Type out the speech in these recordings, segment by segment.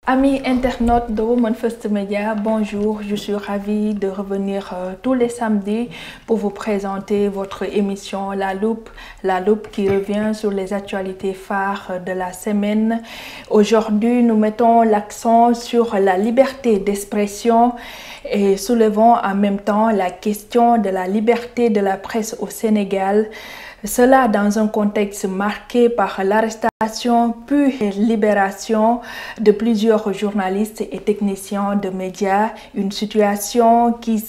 Amis internautes de Women First Media, bonjour, je suis ravie de revenir tous les samedis pour vous présenter votre émission La Loupe qui revient sur les actualités phares de la semaine. Aujourd'hui, nous mettons l'accent sur la liberté d'expression et soulevons en même temps la question de la liberté de la presse au Sénégal. Cela dans un contexte marqué par l'arrestation puis libération de plusieurs journalistes et techniciens de médias, une situation qui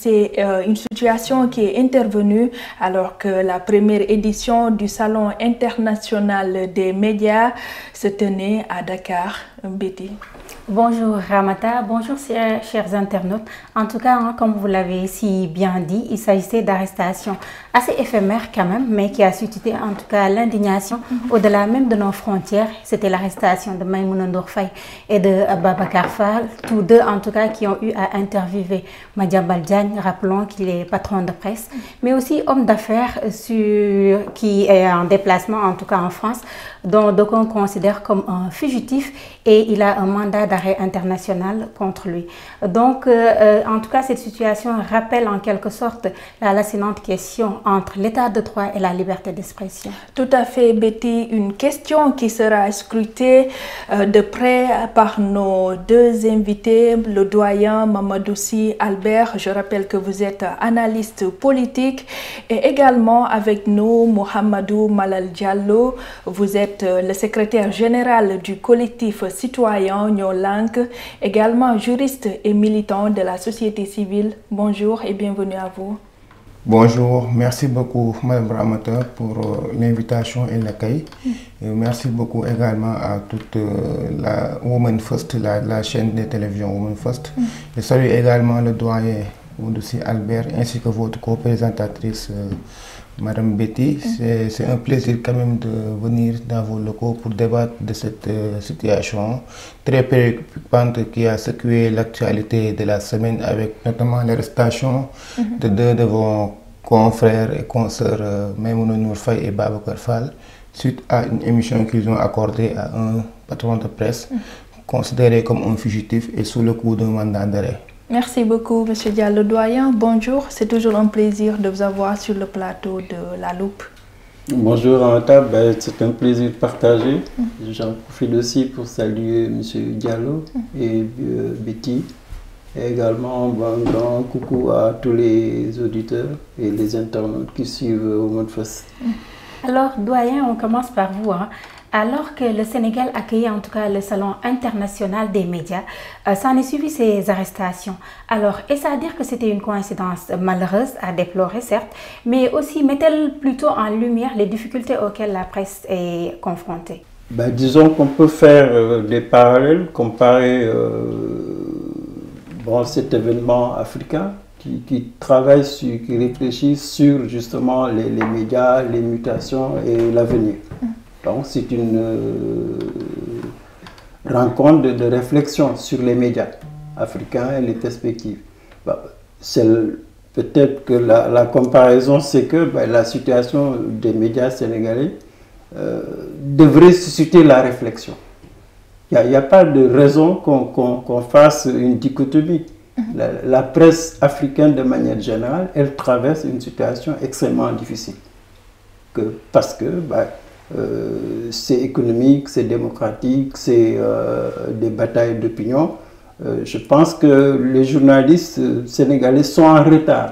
est intervenue alors que la première édition du Salon international des médias se tenait à Dakar. Betty. Bonjour Ramata, bonjour chers internautes. En tout cas, comme vous l'avez si bien dit, il s'agissait d'arrestations assez éphémères quand même, mais qui a suscité en tout cas l'indignation au-delà même de nos frontières. C'était l'arrestation de Maïmouna Ndour Faye et de Babacar Fall, tous deux en tout cas qui ont eu à interviewer Madiambal Diagne, rappelons qu'il est patron de presse, mais aussi homme d'affaires qui est en déplacement en tout cas en France, dont d'aucuns considèrent comme un fugitif et il a un mandat d'arrêt international contre lui. Donc, en tout cas, cette situation rappelle en quelque sorte la lancinante question entre l'état de droit et la liberté d'expression. Tout à fait, Betty. Une question qui sera scrutée de près par nos deux invités, le doyen Mamadoussi Albert. Je rappelle que vous êtes analyste politique et également avec nous, Mohamedou Malal Diallo. Vous êtes le secrétaire général du collectif citoyen Nyolank, également juriste et militant de la société civile. Bonjour et bienvenue à vous. Bonjour, merci beaucoup Mme Ramata pour l'invitation et l'accueil. Merci beaucoup également à toute la Women First, la chaîne de télévision Women First. Je salue également le doyen Mamadoussi Albert ainsi que votre co-présentatrice Madame Betty. C'est un plaisir quand même de venir dans vos locaux pour débattre de cette situation très préoccupante qui a secoué l'actualité de la semaine avec notamment l'arrestation de deux de vos confrères et consoeurs Maïmouna Ndour Faye et Babacar Fall suite à une émission qu'ils ont accordée à un patron de presse considéré comme un fugitif et sous le coup d'un mandat d'arrêt. Merci beaucoup, M. Diallo Doyen. Bonjour, c'est toujours un plaisir de vous avoir sur le plateau de La Loupe. Bonjour Ramata, c'est un plaisir partagé. J'en profite aussi pour saluer M. Diallo et Betty. Et également un grand coucou à tous les auditeurs et les internautes qui suivent Women First. Alors, Doyen, on commence par vous. Alors que le Sénégal accueillait en tout cas le Salon international des médias, s'en est suivi ces arrestations. Alors, est-ce à dire que c'était une coïncidence malheureuse, à déplorer certes, mais aussi met-elle plutôt en lumière les difficultés auxquelles la presse est confrontée? Disons qu'on peut faire des parallèles, comparer cet événement africain qui travaille, qui réfléchit sur justement les médias, les mutations et l'avenir. Donc c'est une rencontre de réflexion sur les médias africains et les perspectives. Peut-être que la comparaison, c'est que la situation des médias sénégalais devrait susciter la réflexion. Il n'y a pas de raison qu'on fasse une dichotomie. La presse africaine, de manière générale, elle traverse une situation extrêmement difficile. Parce que c'est économique, c'est démocratique, c'est des batailles d'opinion. Je pense que les journalistes sénégalais sont en retard.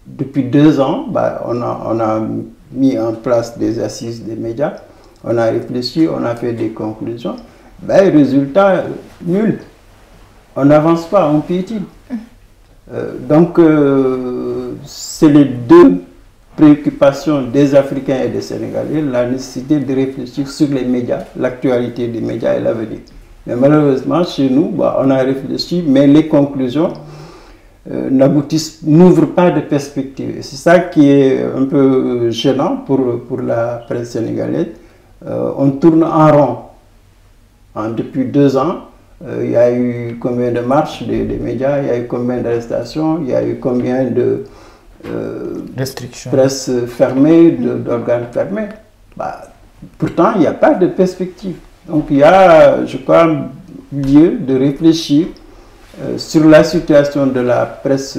Depuis 2 ans, on a mis en place des assises des médias, on a réfléchi, on a fait des conclusions. Résultat, nul. On n'avance pas, on piétine. Donc, c'est les deux préoccupation des Africains et des Sénégalais, la nécessité de réfléchir sur les médias, l'actualité des médias et l'avenir. Mais malheureusement, chez nous, on a réfléchi, mais les conclusions n'ouvrent pas de perspective. C'est ça qui est un peu gênant pour la presse sénégalaise. On tourne en rond. Depuis 2 ans, il y a eu combien de marches des médias, il y a eu combien d'arrestations, il y a eu combien de restrictions, presse fermée, d'organes fermés. Pourtant, il n'y a pas de perspective. Donc il y a, je crois, lieu de réfléchir sur la situation de la presse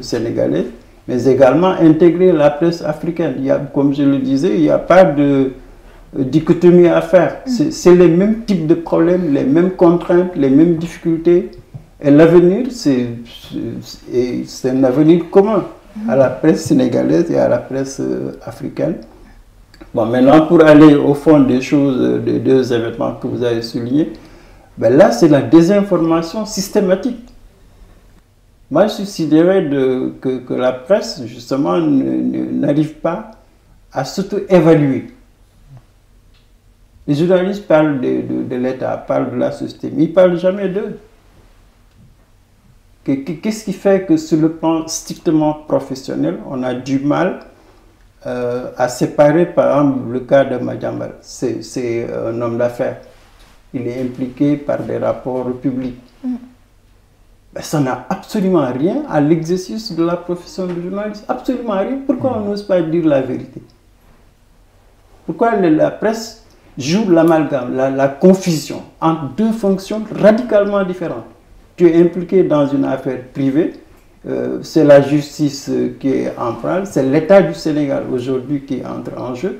sénégalaise, mais également intégrer la presse africaine. Comme je le disais, il n'y a pas de dichotomie à faire. C'est les mêmes types de problèmes, les mêmes contraintes, les mêmes difficultés. Et l'avenir, c'est un avenir commun à la presse sénégalaise et à la presse africaine. Bon, maintenant, pour aller au fond des choses, des deux événements que vous avez soulignés, ben là, c'est la désinformation systématique. Moi, je suis sidéré que la presse, justement, n'arrive pas à s'auto-évaluer. Les journalistes parlent de l'État, parlent de la société, mais ils ne parlent jamais d'eux. Qu'est-ce qui fait que sur le plan strictement professionnel, on a du mal à séparer, par exemple, le cas de Madiambal. C'est un homme d'affaires. Il est impliqué par des rapports publics. Ben, ça n'a absolument rien à l'exercice de la profession de journaliste. Absolument rien. Pourquoi on n'ose pas dire la vérité? Pourquoi la presse joue l'amalgame, la confusion entre deux fonctions radicalement différentes? Tu es impliqué dans une affaire privée, c'est la justice qui est en branle, c'est l'État du Sénégal aujourd'hui qui entre en jeu.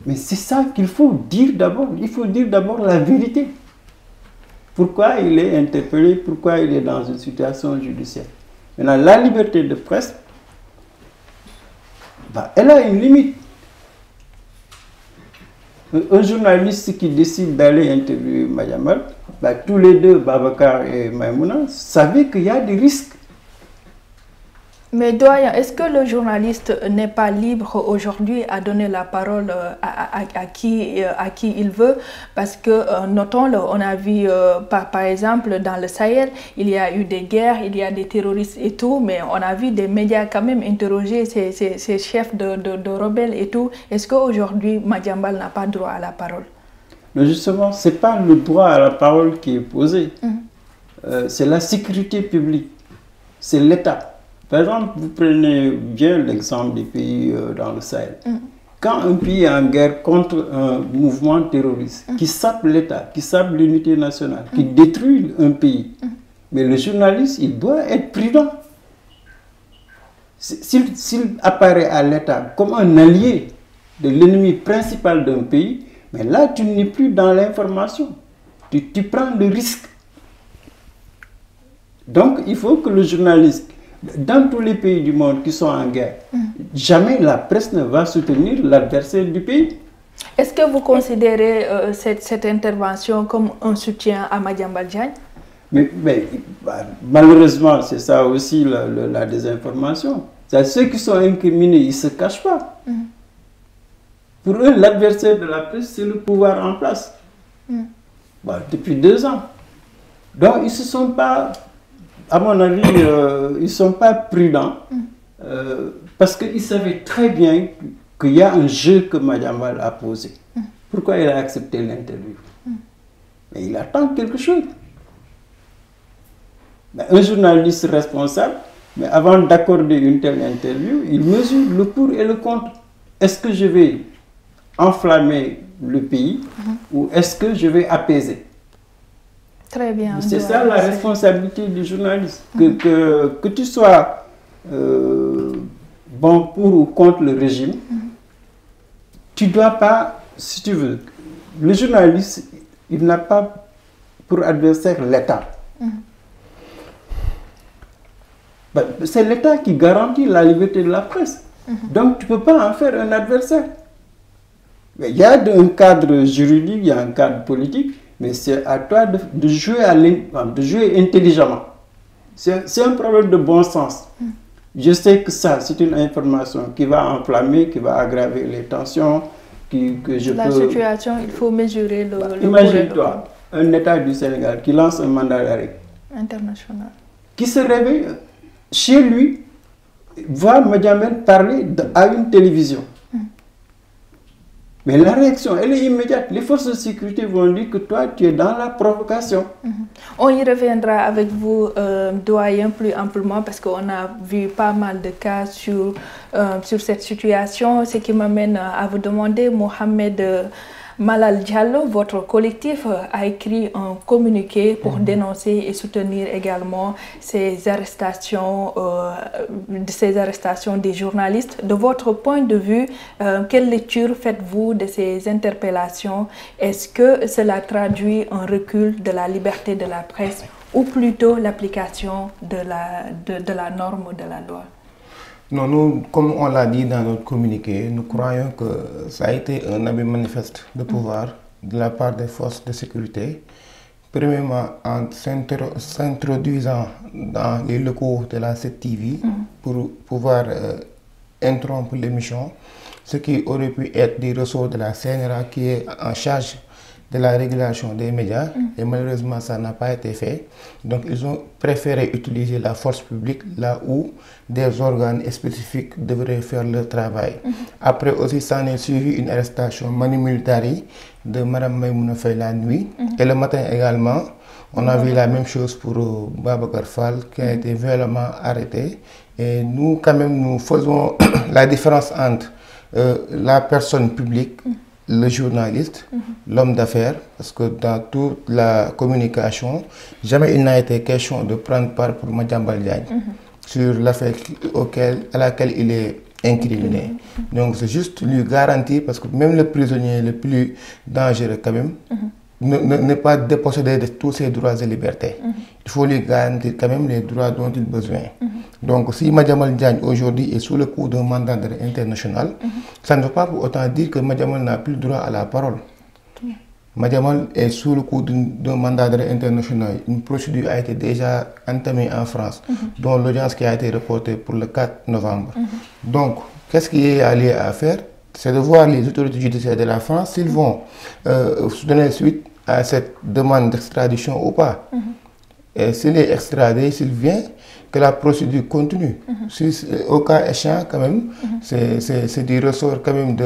Mais c'est ça qu'il faut dire d'abord. Il faut dire d'abord la vérité. Pourquoi il est interpellé, pourquoi il est dans une situation judiciaire. Maintenant, la liberté de presse, bah, elle a une limite. Un journaliste qui décide d'aller interviewer Madiambal, bah, tous les deux, Babacar et Maïmouna, savaient qu'il y a des risques. Mais doyen, est-ce que le journaliste n'est pas libre aujourd'hui à donner la parole à qui il veut? Parce que, notons-le, on a vu par exemple dans le Sahel, il y a eu des guerres, il y a des terroristes et tout, mais on a vu des médias quand même interroger ces chefs de rebelles et tout. Est-ce qu'aujourd'hui, Madiambal n'a pas droit à la parole? Mais justement, ce n'est pas le droit à la parole qui est posé. C'est la sécurité publique, c'est l'État. Par exemple, vous prenez bien l'exemple des pays dans le Sahel. Quand un pays est en guerre contre un mouvement terroriste qui sape l'État, qui sape l'unité nationale, qui détruit un pays, mais le journaliste, il doit être prudent. S'il apparaît à l'État comme un allié de l'ennemi principal d'un pays, mais là, tu n'es plus dans l'information. Tu prends le risque. Donc, il faut que le journaliste, dans tous les pays du monde qui sont en guerre, jamais la presse ne va soutenir l'adversaire du pays. Est-ce que vous considérez cette intervention comme un soutien à Madiambal Diagne? Mais malheureusement, c'est ça aussi la désinformation. Ceux qui sont incriminés, ils ne se cachent pas. Pour eux, l'adversaire de la presse, c'est le pouvoir en place. Depuis 2 ans. Donc, ils ne se sont pas... À mon avis, ils ne sont pas prudents parce qu'ils savaient très bien qu'il y a un jeu que Madiambal a posé. Pourquoi il a accepté l'interview? Mais il attend quelque chose. Mais un journaliste responsable, mais avant d'accorder une telle interview, il mesure le pour et le contre. Est-ce que je vais enflammer le pays ou est-ce que je vais apaiser? Très bien. C'est ça la responsabilité du journaliste. Que tu sois bon pour ou contre le régime, tu ne dois pas, si tu veux, le journaliste, il n'a pas pour adversaire l'État. C'est l'État qui garantit la liberté de la presse. Donc tu ne peux pas en faire un adversaire. Il y a un cadre juridique, il y a un cadre politique, mais c'est à toi de jouer intelligemment. C'est un problème de bon sens. Je sais que ça, c'est une information qui va enflammer, qui va aggraver les tensions, La situation, il faut mesurer le... Imagine-toi, un État du Sénégal qui lance un mandat d'arrêt international, qui se réveille chez lui, voit Madiambal parler à une télévision. Mais la réaction, elle est immédiate. Les forces de sécurité vont dire que toi, tu es dans la provocation. On y reviendra avec vous, doyen, plus amplement, parce qu'on a vu pas mal de cas sur cette situation. Ce qui m'amène à vous demander, Mohamed Malal Diallo, votre collectif a écrit un communiqué pour dénoncer et soutenir également ces arrestations des journalistes. De votre point de vue, quelle lecture faites-vous de ces interpellations? Est-ce que cela traduit un recul de la liberté de la presse ou plutôt l'application de la norme de la loi? Non, nous, comme on l'a dit dans notre communiqué, nous croyons que ça a été un abus manifeste de pouvoir de la part des forces de sécurité. Premièrement, en s'introduisant dans les locaux de la 7TV pour pouvoir interrompre l'émission, ce qui aurait pu être des ressorts de la CNRA qui est en charge de la régulation des médias, et malheureusement ça n'a pas été fait. Donc ils ont préféré utiliser la force publique là où des organes spécifiques devraient faire leur travail. Après aussi, ça en est suivi une arrestation manu militari de Mme Maïmouna Faye la nuit, et le matin également, on a vu la même chose pour Babacar Fall qui a été violemment arrêté. Et nous, quand même, nous faisons la différence entre la personne publique, le journaliste, l'homme d'affaires, parce que dans toute la communication, jamais il n'a été question de prendre part pour Madiambal Diagne sur l'affaire à laquelle il est incriminé. Donc c'est juste lui garantir, parce que même le prisonnier le plus dangereux quand même, n'est pas dépossédé de tous ses droits et libertés. Il faut lui garantir quand même les droits dont il a besoin. Donc si Madiambal Diagne aujourd'hui est sous le coup d'un mandat d'arrêt international, ça ne veut pas pour autant dire que Madiambal n'a plus le droit à la parole. Madiambal est sous le coup d'un mandat d'arrêt international. Une procédure a été déjà entamée en France, dont l'audience qui a été reportée pour le 4 novembre. Donc, qu'est-ce qu'il est allé à faire? C'est de voir les autorités judiciaires de la France s'ils vont donner suite à cette demande d'extradition ou pas. Et s'il est extradé, s'il vient, que la procédure continue. Au cas échéant, quand même, c'est du ressort quand même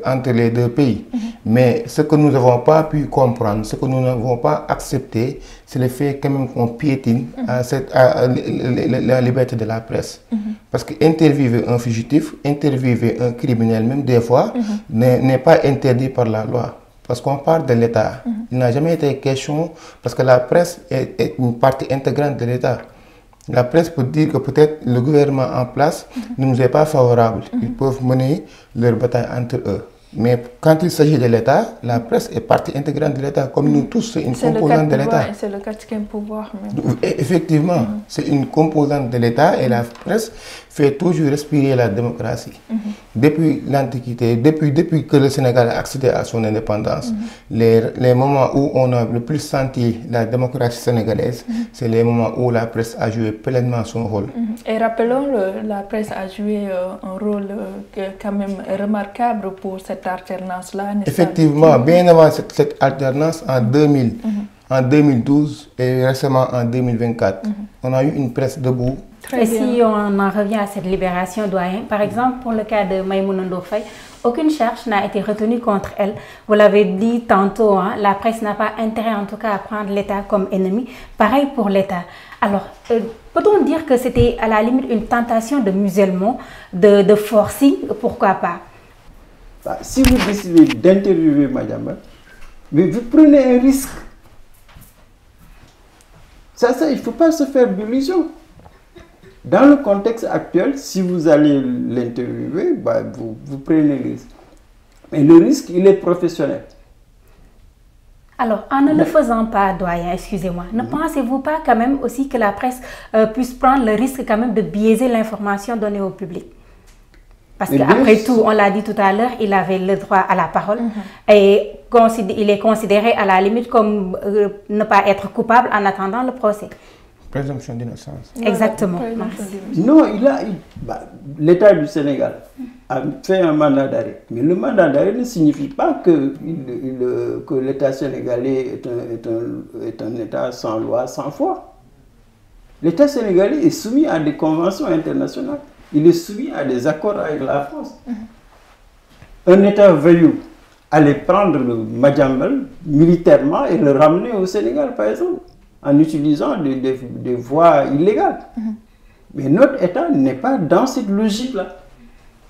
entre les deux pays. Mais ce que nous n'avons pas pu comprendre, ce que nous n'avons pas accepté, c'est le fait quand même qu'on piétine la liberté de la presse. Parce qu'interviewer un fugitif, interviewer un criminel, même des fois, n'est pas interdit par la loi. Parce qu'on parle de l'État. Il n'a jamais été question, parce que la presse est une partie intégrante de l'État. La presse peut dire que peut-être le gouvernement en place ne nous est pas favorable. Ils peuvent mener leur bataille entre eux. Mais quand il s'agit de l'État, la presse est partie intégrante de l'État. Comme nous tous, c'est une composante de l'État. C'est le quatrième pouvoir. Même. Effectivement, c'est une composante de l'État et la presse fait toujours respirer la démocratie. Depuis l'Antiquité, depuis que le Sénégal a accédé à son indépendance, les moments où on a le plus senti la démocratie sénégalaise, c'est les moments où la presse a joué pleinement son rôle. Et rappelons, la presse a joué un rôle quand même remarquable pour cette alternance-là. Effectivement, bien avant cette alternance, en 2000, en 2012 et récemment en 2024, on a eu une presse debout. Et si on en revient à cette libération, doyen, par exemple, pour le cas de Maïmouna Ndour Faye, aucune charge n'a été retenue contre elle. Vous l'avez dit tantôt, hein, la presse n'a pas intérêt en tout cas à prendre l'État comme ennemi. Pareil pour l'État. Alors, peut-on dire que c'était à la limite une tentation de musellement, de forcing? Pourquoi pas? Si vous décidez d'interviewer Madiambal, mais vous prenez un risque. Ça, il ne faut pas se faire d'illusions. Dans le contexte actuel, si vous allez l'interviewer, vous prenez le risque. Mais le risque, il est professionnel. Alors, en ne le faisant pas, doyen, excusez-moi, ne pensez-vous pas quand même aussi que la presse puisse prendre le risque quand même de biaiser l'information donnée au public? Parce qu'après tout, on l'a dit tout à l'heure, il avait le droit à la parole et il est considéré à la limite comme ne pas être coupable en attendant le procès. Présomption d'innocence. Exactement. Non, l'État du Sénégal a fait un mandat d'arrêt. Mais le mandat d'arrêt ne signifie pas que l'État sénégalais est un État sans loi, sans foi. L'État sénégalais est soumis à des conventions internationales. Il est soumis à des accords avec la France. Un État voyou allait prendre le Madiambal militairement et le ramener au Sénégal, par exemple, en utilisant des voies illégales. Mais notre État n'est pas dans cette logique-là.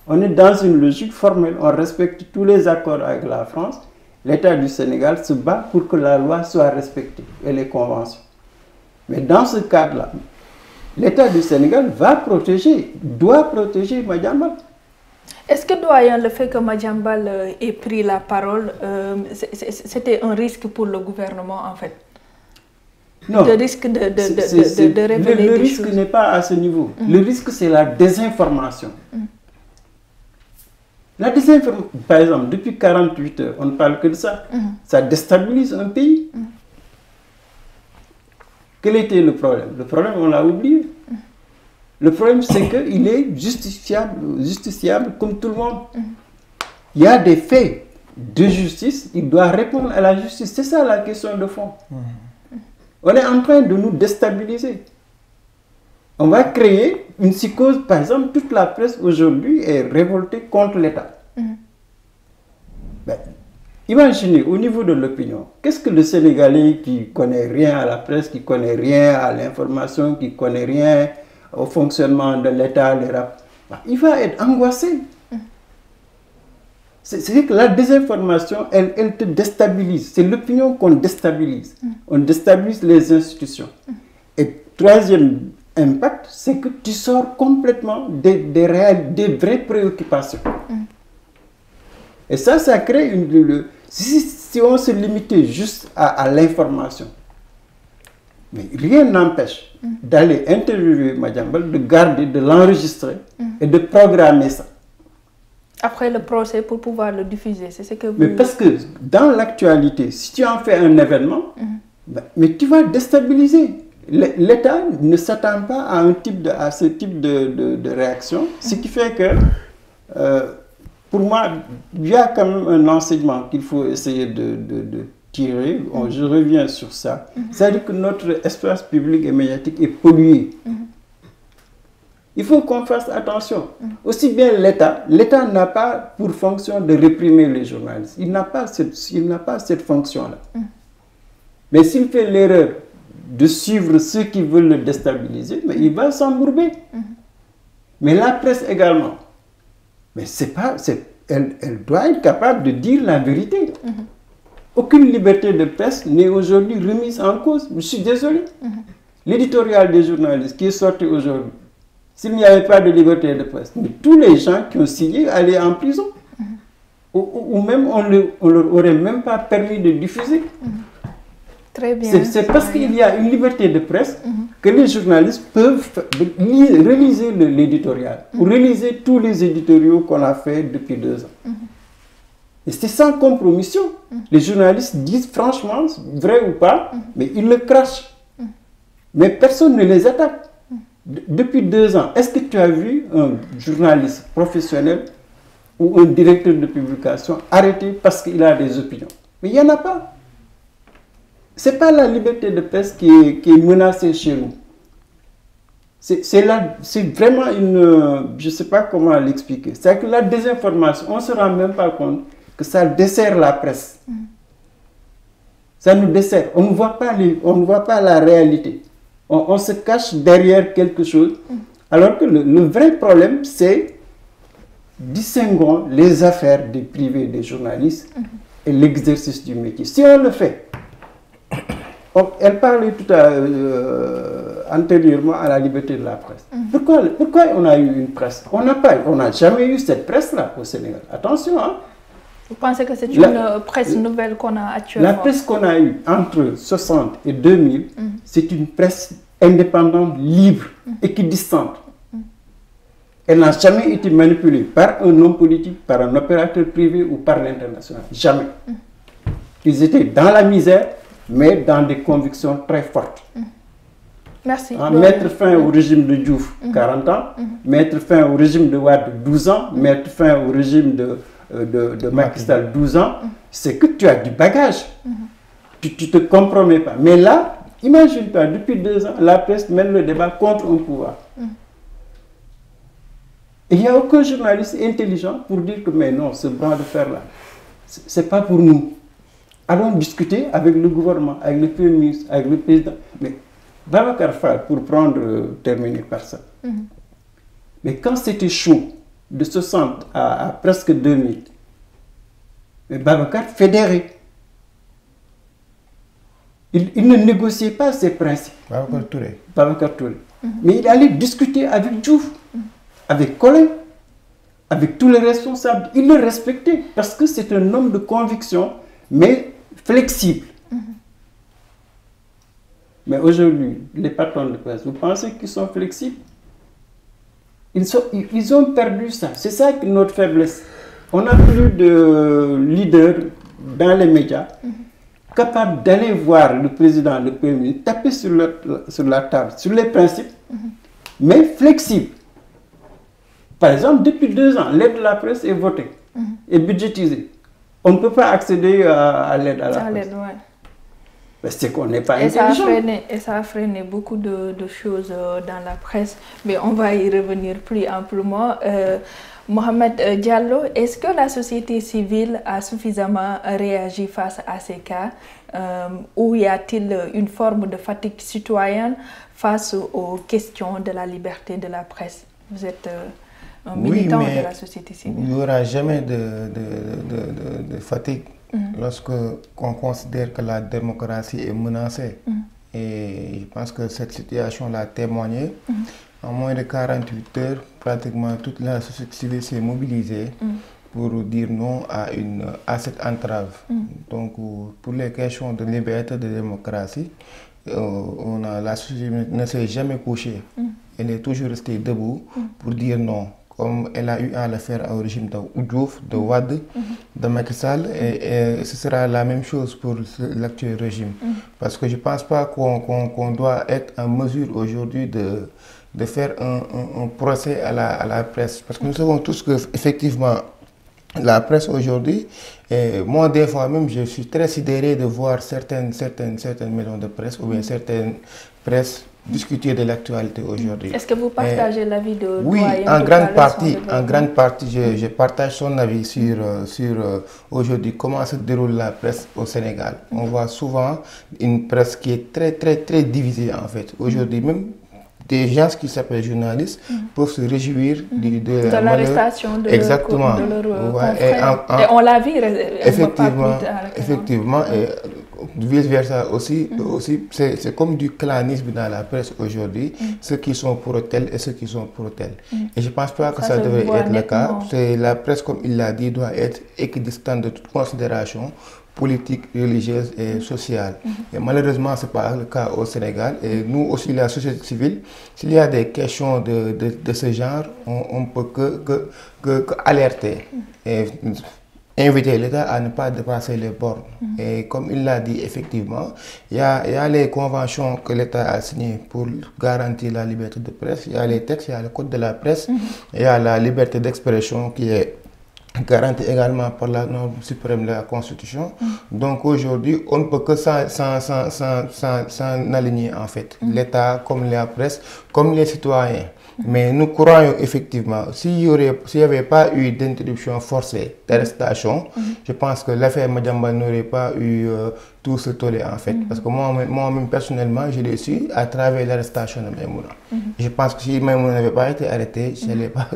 On est dans une logique formelle. On respecte tous les accords avec la France l'État du Sénégal se bat pour que la loi soit respectée et les conventions. Mais dans ce cadre-là, l'État du Sénégal doit protéger Madiambal. Est-ce que, doyen, le fait que Madiambal ait pris la parole, c'était un risque pour le gouvernement, en fait? Non. Le risque de révéler le des risque choses. n'est pas à ce niveau. Le risque, c'est la désinformation. La désinformation, par exemple, depuis 48 heures, on ne parle que de ça. Ça déstabilise un pays. Quel était le problème? Le problème, on l'a oublié. Le problème, c'est qu'il est justiciable comme tout le monde. Il y a des faits de justice, il doit répondre à la justice. C'est ça la question de fond. On est en train de nous déstabiliser. On va créer une psychose. Par exemple, toute la presse aujourd'hui est révoltée contre l'État. Ben, imaginez, au niveau de l'opinion, qu'est-ce que le Sénégalais qui ne connaît rien à la presse, qui ne connaît rien à l'information, qui ne connaît rien au fonctionnement de l'État, il va être angoissé. C'est que la désinformation, elle te déstabilise. C'est l'opinion qu'on déstabilise. On déstabilise les institutions. Et troisième impact, c'est que tu sors complètement des vraies préoccupations. Et ça crée si on se limitait juste à l'information, mais rien n'empêche d'aller interviewer Madiambal, de garder, de l'enregistrer et de programmer ça. Après le procès, pour pouvoir le diffuser, c'est ce que vous... Mais parce que dans l'actualité, si tu en fais un événement, mais tu vas déstabiliser. L'État ne s'attend pas à ce type de réaction, ce qui fait que, pour moi, il y a quand même un enseignement qu'il faut essayer de tirer. Je reviens sur ça. C'est-à-dire que notre espace public et médiatique est pollué. Il faut qu'on fasse attention. Aussi bien l'État n'a pas pour fonction de réprimer les journalistes. Il n'a pas cette fonction-là. Mais s'il fait l'erreur de suivre ceux qui veulent le déstabiliser, mais il va s'embourber. Mais la presse également. Mais elle doit être capable de dire la vérité. Aucune liberté de presse n'est aujourd'hui remise en cause. Je suis désolé. L'éditorial des journalistes qui est sorti aujourd'hui, s'il n'y avait pas de liberté de presse, mais tous les gens qui ont signé allaient en prison. Ou même on leur aurait même pas permis de diffuser. Très bien. C'est parce qu'il y a une liberté de presse que les journalistes peuvent reliser l'éditorial, ou reliser tous les éditoriaux qu'on a fait depuis 2 ans. Et c'est sans compromission. Les journalistes disent franchement, vrai ou pas, mais ils le crachent. Mais personne ne les attaque. Depuis 2 ans, est-ce que tu as vu un journaliste professionnel ou un directeur de publication arrêté parce qu'il a des opinions? Mais il n'y en a pas. Ce n'est pas la liberté de presse qui est menacée chez nous. C'est vraiment une... Je ne sais pas comment l'expliquer. C'est que la désinformation, on ne se rend même pas compte que ça dessert la presse. Ça nous dessert. On ne voit pas la réalité. On se cache derrière quelque chose. Alors que le vrai problème, c'est distinguons les affaires des privés des journalistes et l'exercice du métier. Si on le fait, elle parlait antérieurement à la liberté de la presse. Pourquoi on a eu une presse? On n'a jamais eu cette presse-là au Sénégal. Attention, hein. Vous pensez que c'est une presse nouvelle qu'on a actuellement? La presse qu'on a eue entre 60 et 2000, c'est une presse indépendante, libre, équidistante. Elle n'a jamais été manipulée par un homme politique, par un opérateur privé ou par l'international. Jamais. Ils étaient dans la misère, mais dans des convictions très fortes. Merci. Mettre fin au régime de Diouf, 40 ans, mettre fin au régime de Wade, 12 ans, mettre fin au régime de Macky Sall, 12 ans, c'est que tu as du bagage. Tu ne te compromets pas. Mais là, imagine-toi, depuis 2 ans, la presse mène le débat contre un pouvoir. Et il n'y a aucun journaliste intelligent pour dire que, mais non, ce bras de fer-là, ce n'est pas pour nous. Allons discuter avec le gouvernement, avec le Premier ministre, avec le président. Mais Babacar Fall, pour terminer par ça, mais quand c'était chaud, de 60 à presque 2000, mais Babacar fédérait. il ne négociait pas ses principes. Babacar Touré. Babacar Touré. Mais il allait discuter avec Diouf, avec Collin, avec tous les responsables. Il le respectait parce que c'est un homme de conviction, mais flexible. Mais aujourd'hui, les patrons de presse, vous pensez qu'ils sont flexibles? Ils ont perdu ça. C'est ça notre faiblesse. On n'a plus de leaders dans les médias capables d'aller voir le président, le premier ministre, taper sur la table, sur les principes, mais flexibles. Par exemple, depuis 2 ans, l'aide de la presse est votée et budgétisée. On ne peut pas accéder à l'aide à la presse. C'est qu'on n'est pas intelligent. Et ça a freiné beaucoup de choses dans la presse, mais on va y revenir plus amplement. Mohamed Diallo, est-ce que la société civile a suffisamment réagi face à ces cas ou y a-t-il une forme de fatigue citoyenne face aux questions de la liberté de la presse? Vous êtes un militant de la société civile. Il n'y aura jamais de fatigue lorsqu'on considère que la démocratie est menacée. Et je pense que cette situation l'a témoigné. En moins de 48 heures, pratiquement toute la société civile s'est mobilisée pour dire non à cette entrave. Donc, pour les questions de liberté, de démocratie, la société ne s'est jamais couchée. Elle est toujours restée debout pour dire non, comme elle a eu à le faire au régime de Diouf, de Wade, de Macky Sall, et ce sera la même chose pour l'actuel régime. Parce que je ne pense pas qu'on doit être en mesure aujourd'hui de faire un procès à la presse. Parce que nous savons tous qu'effectivement, la presse aujourd'hui, moi des fois même, je suis très sidéré de voir certaines maisons de presse ou bien certaines presses discuter de l'actualité aujourd'hui. Est-ce que vous partagez l'avis de Oui, en grande partie, je partage son avis sur aujourd'hui comment se déroule la presse au Sénégal. On voit souvent une presse qui est très divisée en fait. Aujourd'hui même, des gens qui s'appellent journalistes peuvent se réjouir de l'arrestation de exactement. leur confrère. Et on l'a vu effectivement, et vice versa aussi, c'est comme du clanisme dans la presse aujourd'hui, ceux qui sont pour tel et ceux qui sont pour tel. Et je ne pense pas que ça devrait être le cas. La presse, comme il l'a dit, doit être équidistante de toute considération politique, religieuse et sociale. Et malheureusement, ce n'est pas le cas au Sénégal. Et nous aussi, la société civile, s'il y a des questions de ce genre, on ne peut que alerter et inviter l'État à ne pas dépasser les bornes. Et comme il l'a dit, effectivement, il y a les conventions que l'État a signées pour garantir la liberté de presse, il y a les textes, il y a le code de la presse, il y a la liberté d'expression qui est garantie également par la norme suprême de la Constitution. Donc aujourd'hui, on ne peut que s'en aligner en fait. L'État, comme la presse, comme les citoyens. Mais nous croyons effectivement, s'il n'y avait pas eu d'interruption forcée, d'arrestation, je pense que l'affaire Madiambal n'aurait pas eu tout ce tollé en fait. Parce que moi-même personnellement, je l'ai su à travers l'arrestation de Maïmouna. Je pense que si Maïmouna n'avait pas été arrêté, je n'allais pas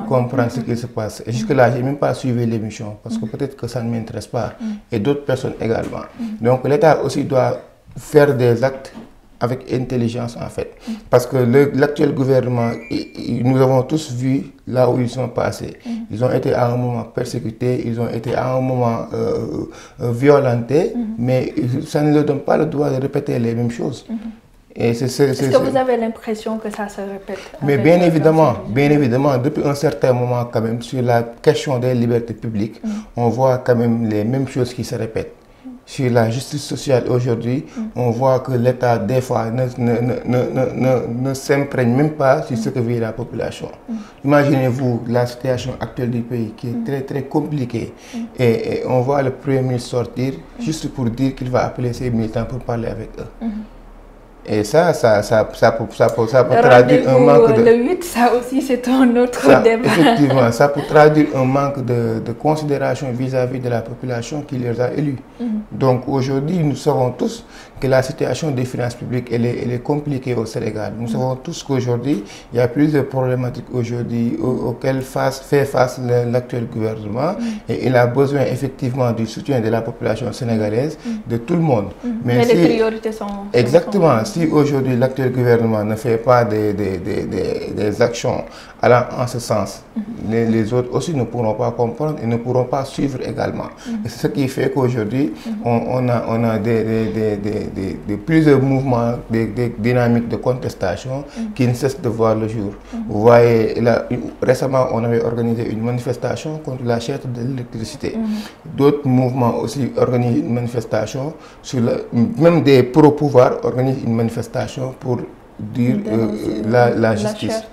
comprendre ce qui se passe. Et jusque-là, je n'ai même pas suivi l'émission parce que peut-être que ça ne m'intéresse pas. Et d'autres personnes également. Donc l'État aussi doit faire des actes avec intelligence en fait. Parce que l'actuel gouvernement, nous avons tous vu là où ils sont passés. Ils ont été à un moment persécutés, ils ont été à un moment violentés, mais ça ne leur donne pas le droit de répéter les mêmes choses. Est-ce que vous avez l'impression que ça se répète? Mais bien évidemment, depuis un certain moment quand même, sur la question des libertés publiques, on voit quand même les mêmes choses qui se répètent. Sur la justice sociale aujourd'hui, on voit que l'État, des fois, ne s'imprègne même pas sur ce que vit la population. Imaginez-vous la situation actuelle du pays qui est très compliquée. Et on voit le Premier ministre sortir juste pour dire qu'il va appeler ses militants pour parler avec eux. Et ça peut traduire un manque de... Le 8, ça aussi, c'est un autre débat. Effectivement, ça peut traduire un manque de considération vis-à-vis de la population qui les a élus. Donc aujourd'hui, nous savons tous que la situation des finances publiques, elle est compliquée au Sénégal. Nous savons tous qu'aujourd'hui, il y a plusieurs problématiques aujourd'hui auxquelles fait face l'actuel gouvernement. Et il a besoin effectivement du soutien de la population sénégalaise, de tout le monde. Mais les priorités sont... Exactement. Si aujourd'hui l'actuel gouvernement ne fait pas des actions allant en ce sens, les autres aussi ne pourront pas comprendre et ne pourront pas suivre également. Et c'est ce qui fait qu'aujourd'hui, on a plusieurs mouvements, des dynamiques de contestation qui ne cessent de voir le jour. Vous voyez, là, récemment, on avait organisé une manifestation contre la cherté de l'électricité. D'autres mouvements aussi organisent une manifestation, même des pro-pouvoirs organisent une manifestation pour dire la justice.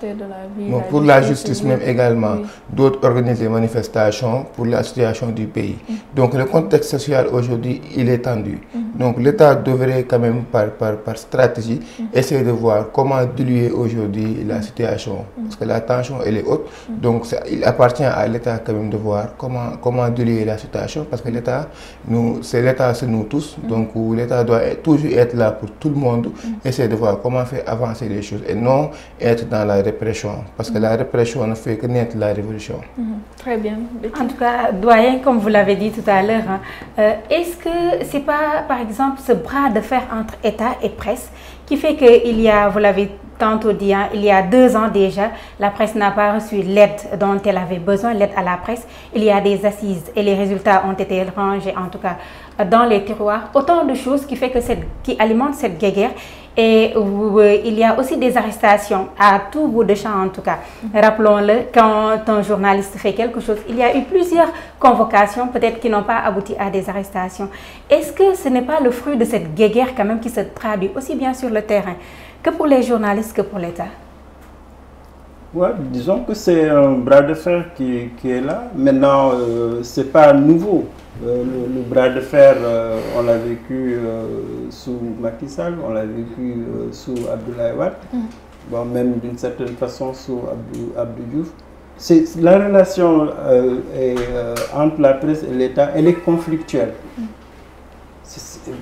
Pour la justice même également. D'autres organisent des manifestations pour la situation du pays. Donc le contexte social aujourd'hui, il est tendu. Donc l'État devrait quand même par stratégie essayer de voir comment diluer aujourd'hui la situation. Parce que la tension, elle est haute. Donc il appartient à l'État quand même de voir comment diluer la situation. Parce que l'État, c'est nous tous. Donc l'État doit toujours être là pour tout le monde. Essayer de voir comment faire avancer les choses et non être dans la répression. Parce que la répression ne fait que naître la révolution. Très bien. En tout cas, doyen, comme vous l'avez dit tout à l'heure, est-ce que c'est pas, par exemple, ce bras de fer entre État et presse qui fait qu'il y a, vous l'avez tantôt dit, il y a 2 ans déjà, la presse n'a pas reçu l'aide dont elle avait besoin, l'aide à la presse. Il y a des assises et les résultats ont été rangés, en tout cas, dans les tiroirs. Autant de choses qui alimentent cette guéguerre. Et il y a aussi des arrestations à tout bout de champ en tout cas. Rappelons-le, quand un journaliste fait quelque chose, il y a eu plusieurs convocations, peut-être qui n'ont pas abouti à des arrestations. Est-ce que ce n'est pas le fruit de cette guéguerre quand même qui se traduit aussi bien sur le terrain que pour les journalistes que pour l'État? Ouais, disons que c'est un bras de fer qui est là. Maintenant, ce n'est pas nouveau. Le bras de fer, on l'a vécu sous Macky Sall, on l'a vécu sous Abdoulaye Wade, bon, même d'une certaine façon sous Abdou Diouf. La relation entre la presse et l'État, elle est conflictuelle.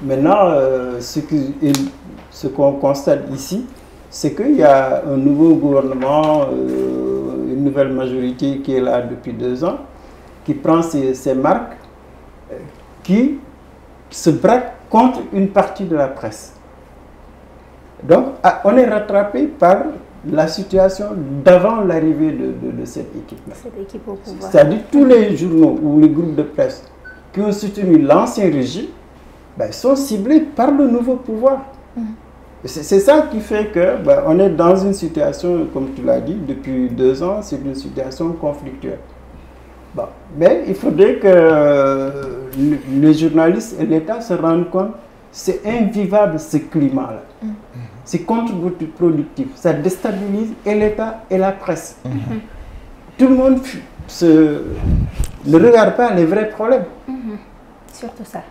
Maintenant, ce qu'on constate ici, c'est qu'il y a un nouveau gouvernement, une nouvelle majorité qui est là depuis 2 ans, qui prend ses marques, qui se braque contre une partie de la presse. Donc, on est rattrapé par la situation d'avant l'arrivée de cette équipe-là. C'est-à-dire tous les journaux ou les groupes de presse qui ont soutenu l'ancien régime sont ciblés par le nouveau pouvoir. C'est ça qui fait que on est dans une situation, comme tu l'as dit, depuis 2 ans, c'est une situation conflictuelle. Bon, mais il faudrait que les journalistes et l'État se rendent compte que c'est invivable ce climat-là. C'est contre-productif. Ça déstabilise et l'État et la presse. Tout le monde ne regarde pas les vrais problèmes. Surtout ça.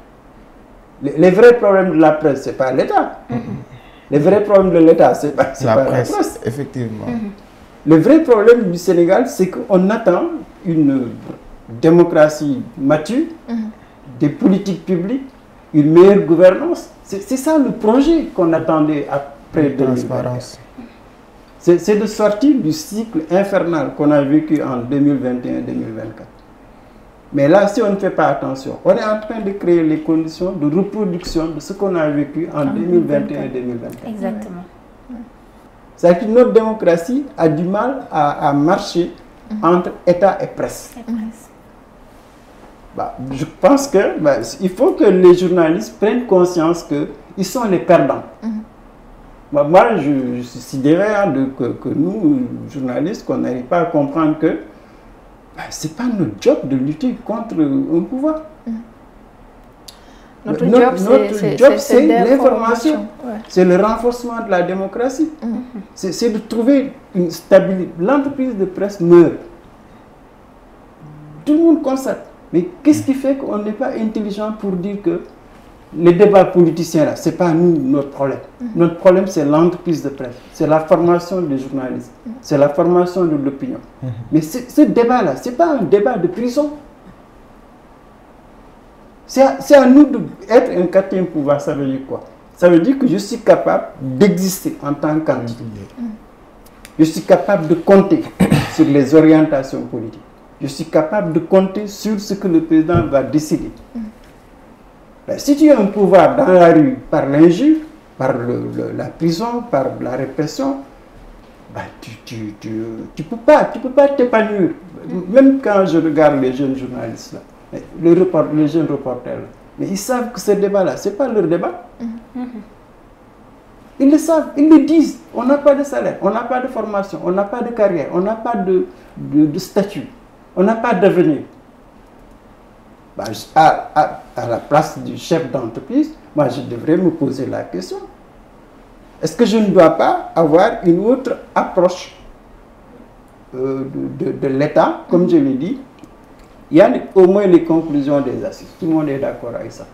Les vrais problèmes de la presse, ce n'est pas l'État. Les vrais problèmes de l'État, ce n'est pas la presse. Effectivement. Le vrai problème du Sénégal, c'est qu'on attend une démocratie mature, des politiques publiques, une meilleure gouvernance. C'est ça le projet qu'on attendait après 2024. C'est de sortir du cycle infernal qu'on a vécu en 2021-2024. Mais là, si on ne fait pas attention, on est en train de créer les conditions de reproduction de ce qu'on a vécu en 2021 et 2024. Exactement. C'est-à-dire que notre démocratie a du mal à marcher entre État et presse. Je pense qu'il faut que les journalistes prennent conscience qu'ils sont les perdants. Moi, je suis sidéré que nous, journalistes, qu'on n'arrive pas à comprendre que ce n'est pas notre job de lutter contre un pouvoir. Notre job, c'est l'information. C'est le renforcement de la démocratie. C'est de trouver une stabilité. L'entreprise de presse meurt. Tout le monde constate. Mais qu'est-ce qui fait qu'on n'est pas intelligent pour dire que les débats politiciens, là, ce n'est pas nous notre problème. Notre problème, c'est l'entreprise de presse, c'est la formation des journalistes, c'est la formation de l'opinion. Mais ce débat-là, ce n'est pas un débat de prison. C'est à nous d'être un quatrième pouvoir. Ça veut dire quoi? Ça veut dire que je suis capable d'exister en tant qu'entité. Je suis capable de compter sur les orientations politiques. Je suis capable de compter sur ce que le président va décider. Ben, si tu as un pouvoir dans la rue par l'injure, par la prison, par la répression, ben, tu peux pas t'épanouir. Même quand je regarde les jeunes journalistes, là, les jeunes reporters, là, mais ils savent que ce débat-là, ce n'est pas leur débat. Ils le savent, ils le disent. On n'a pas de salaire, on n'a pas de formation, on n'a pas de carrière, on n'a pas de statut, on n'a pas d'avenir. Ben, à la place du chef d'entreprise, moi je devrais me poser la question. Est-ce que je ne dois pas avoir une autre approche de l'État? Comme je l'ai dit, il y a au moins les conclusions des assises. Tout le monde est d'accord avec ça.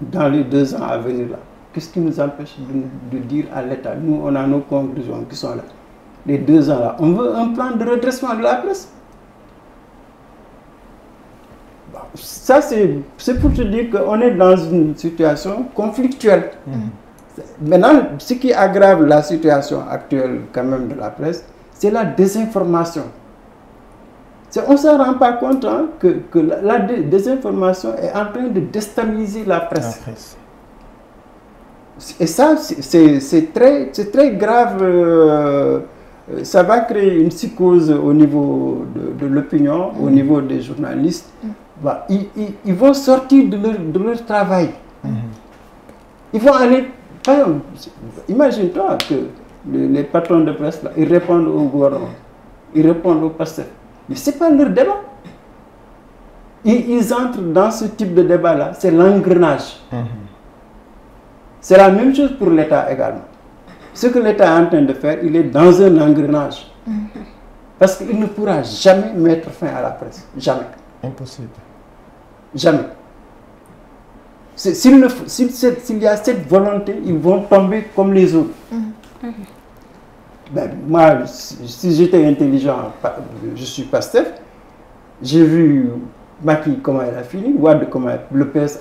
Dans les 2 ans à venir, là, qu'est-ce qui nous empêche de dire à l'État, nous on a nos conclusions qui sont là. Les 2 ans là, on veut un plan de redressement de la presse. Ça, c'est pour te dire qu'on est dans une situation conflictuelle. Maintenant, ce qui aggrave la situation actuelle quand même de la presse, c'est la désinformation. On ne se rend pas compte que la désinformation est en train de déstabiliser la presse. Et ça, c'est très grave. Ça va créer une psychose au niveau de l'opinion, au niveau des journalistes. Bah, ils vont sortir de leur travail. Ils vont aller... Imagine-toi que les patrons de presse, là, ils répondent au gouvernement, ils répondent au pasteur. Mais ce n'est pas leur débat. Ils entrent dans ce type de débat-là, c'est l'engrenage. C'est la même chose pour l'État également. Ce que l'État est en train de faire, il est dans un engrenage. Parce qu'il ne pourra jamais mettre fin à la presse. Jamais. Impossible. Jamais. S'il y a cette volonté, ils vont tomber comme les autres. Ben, moi, si j'étais intelligent, je suis Pastef, j'ai vu Macky comment il a fini, Wade comment le PS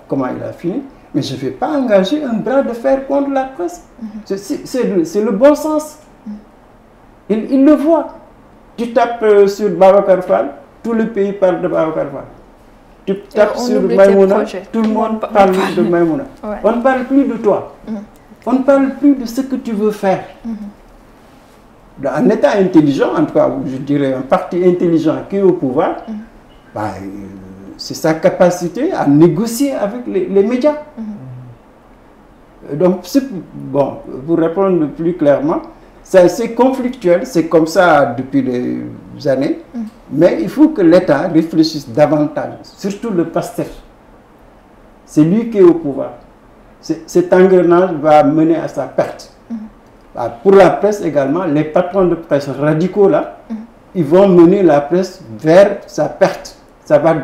comment il a fini, mais je ne vais pas engager un bras de fer contre la presse. C'est le bon sens. Il le voit. Tu tapes sur Babacar Fall, tout le pays parle de Babacar Fall. Tu tapes sur Maïmouna, tout le monde parle de Maïmouna. On ne parle plus de toi. On ne parle plus de ce que tu veux faire. Un État intelligent, en tout cas, je dirais un parti intelligent qui est au pouvoir, bah, c'est sa capacité à négocier avec les médias. Donc, bon, pour répondre plus clairement, c'est conflictuel, c'est comme ça depuis des années, mais il faut que l'État réfléchisse davantage, surtout le Pastef. C'est lui qui est au pouvoir. Cet engrenage va mener à sa perte. Pour la presse également, les patrons de presse radicaux là, ils vont mener la presse vers sa perte. Ça va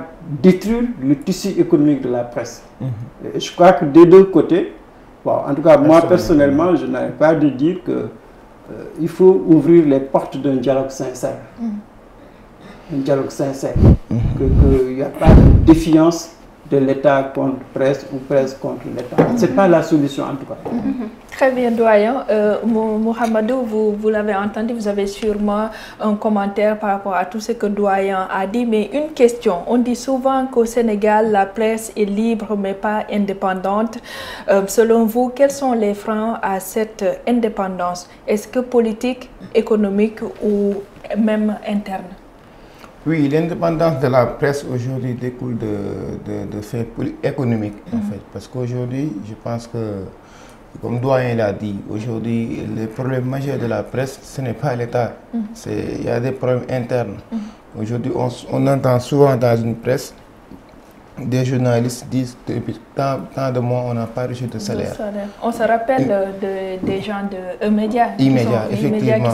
détruire le tissu économique de la presse. Et je crois que des deux côtés, bon, en tout cas moi personnellement, je n'arrête pas de dire que il faut ouvrir les portes d'un dialogue sincère. Un dialogue sincère. Qu'il n'y a pas de défiance de l'État contre presse ou presse contre l'État. Ce n'est pas la solution en tout cas. Très bien, doyen. Mohamedou, vous l'avez entendu, vous avez sûrement un commentaire par rapport à tout ce que doyen a dit, mais une question. On dit souvent qu'au Sénégal, la presse est libre mais pas indépendante. Selon vous, quels sont les freins à cette indépendance? Est-ce que politique, économique ou même interne? Oui, l'indépendance de la presse aujourd'hui découle de faits économiques, en fait. Parce qu'aujourd'hui, je pense que, comme doyen l'a dit, aujourd'hui, le problème majeur de la presse, ce n'est pas l'État. Il y a des problèmes internes. Aujourd'hui, on entend souvent dans une presse des journalistes disent depuis tant de mois on n'a pas reçu de salaire. On se rappelle des gens de E-Média qui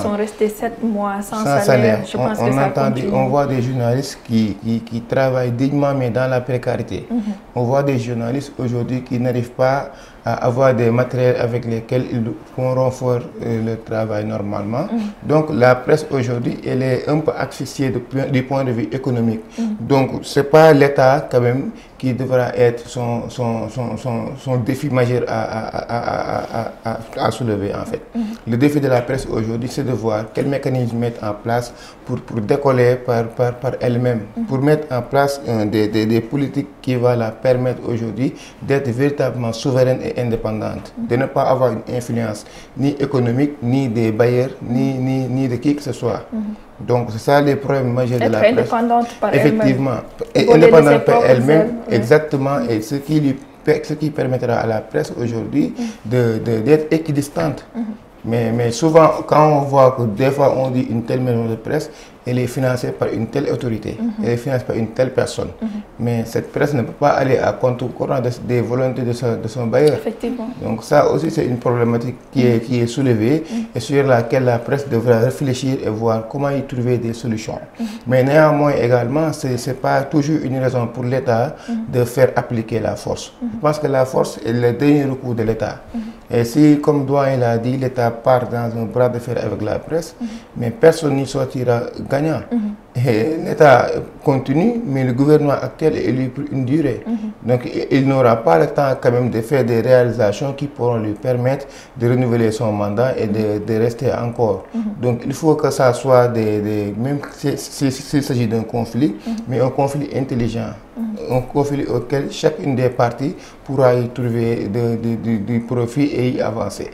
sont restés 7 mois sans salaire. Je pense que ça continue. On voit des journalistes qui travaillent dignement mais dans la précarité. On voit des journalistes aujourd'hui qui n'arrivent pas à avoir des matériels avec lesquels ils pourront faire le travail normalement. Donc la presse aujourd'hui, elle est un peu asphyxiée du point de vue économique. Donc ce n'est pas l'État quand même qui devra être son défi majeur à soulever en fait. Le défi de la presse aujourd'hui, c'est de voir quel mécanisme mettre en place pour décoller par elle-même, pour mettre en place des politiques qui vont la permettre aujourd'hui d'être véritablement souveraine et indépendante, de ne pas avoir une influence ni économique, ni des bailleurs, ni de qui que ce soit. Donc c'est ça les problèmes majeurs de la presse. Être indépendante par elle-même. Effectivement, indépendante par elle-même, exactement, et ce qui permettra à la presse aujourd'hui d'être équidistante. Mais souvent, quand on voit que des fois on dit une telle maison de presse, elle est financée par une telle autorité, elle est financée par une telle personne. Mais cette presse ne peut pas aller à contre-courant des volontés de son bailleur. Effectivement. Donc ça aussi c'est une problématique qui est soulevée et sur laquelle la presse devra réfléchir et voir comment y trouver des solutions. Mais néanmoins également, ce n'est pas toujours une raison pour l'État de faire appliquer la force. Je pense que la force est le dernier recours de l'État. Et si, comme Doyen l'a dit, l'État part dans un bras de fer avec la presse, mais personne n'y sortira gagnant. Et l'État continue, mais le gouvernement actuel est élu pour une durée. Donc il n'aura pas le temps quand même de faire des réalisations qui pourront lui permettre de renouveler son mandat et de rester encore. Donc il faut que ça soit même s'il s'agit d'un conflit, mais un conflit intelligent. Un conflit auquel chacune des parties pourra y trouver du profit et y avancer.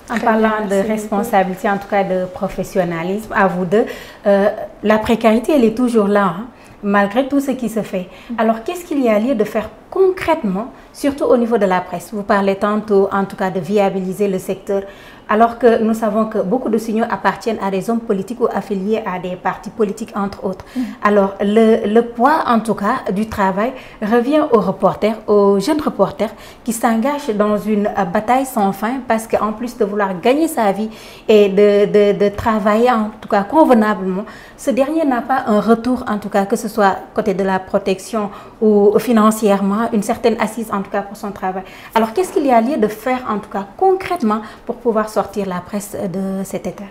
En parlant de responsabilité, en tout cas de professionnalisme, à vous deux, la précarité, elle est toujours là, hein, malgré tout ce qui se fait. Alors, qu'est-ce qu'il y a lieu de faire concrètement, surtout au niveau de la presse? Vous parlez tantôt, en tout cas, de viabiliser le secteur, alors que nous savons que beaucoup de signaux appartiennent à des hommes politiques ou affiliés à des partis politiques, entre autres. Alors, le poids, en tout cas, du travail revient aux reporters, aux jeunes reporters qui s'engagent dans une bataille sans fin parce qu'en plus de vouloir gagner sa vie et de travailler, en tout cas, convenablement, ce dernier n'a pas un retour, en tout cas, que ce soit côté de la protection ou financièrement, une certaine assise, en tout cas, pour son travail. Alors, qu'est-ce qu'il y a lieu de faire, en tout cas, concrètement, pour pouvoir sortir la presse de cet état?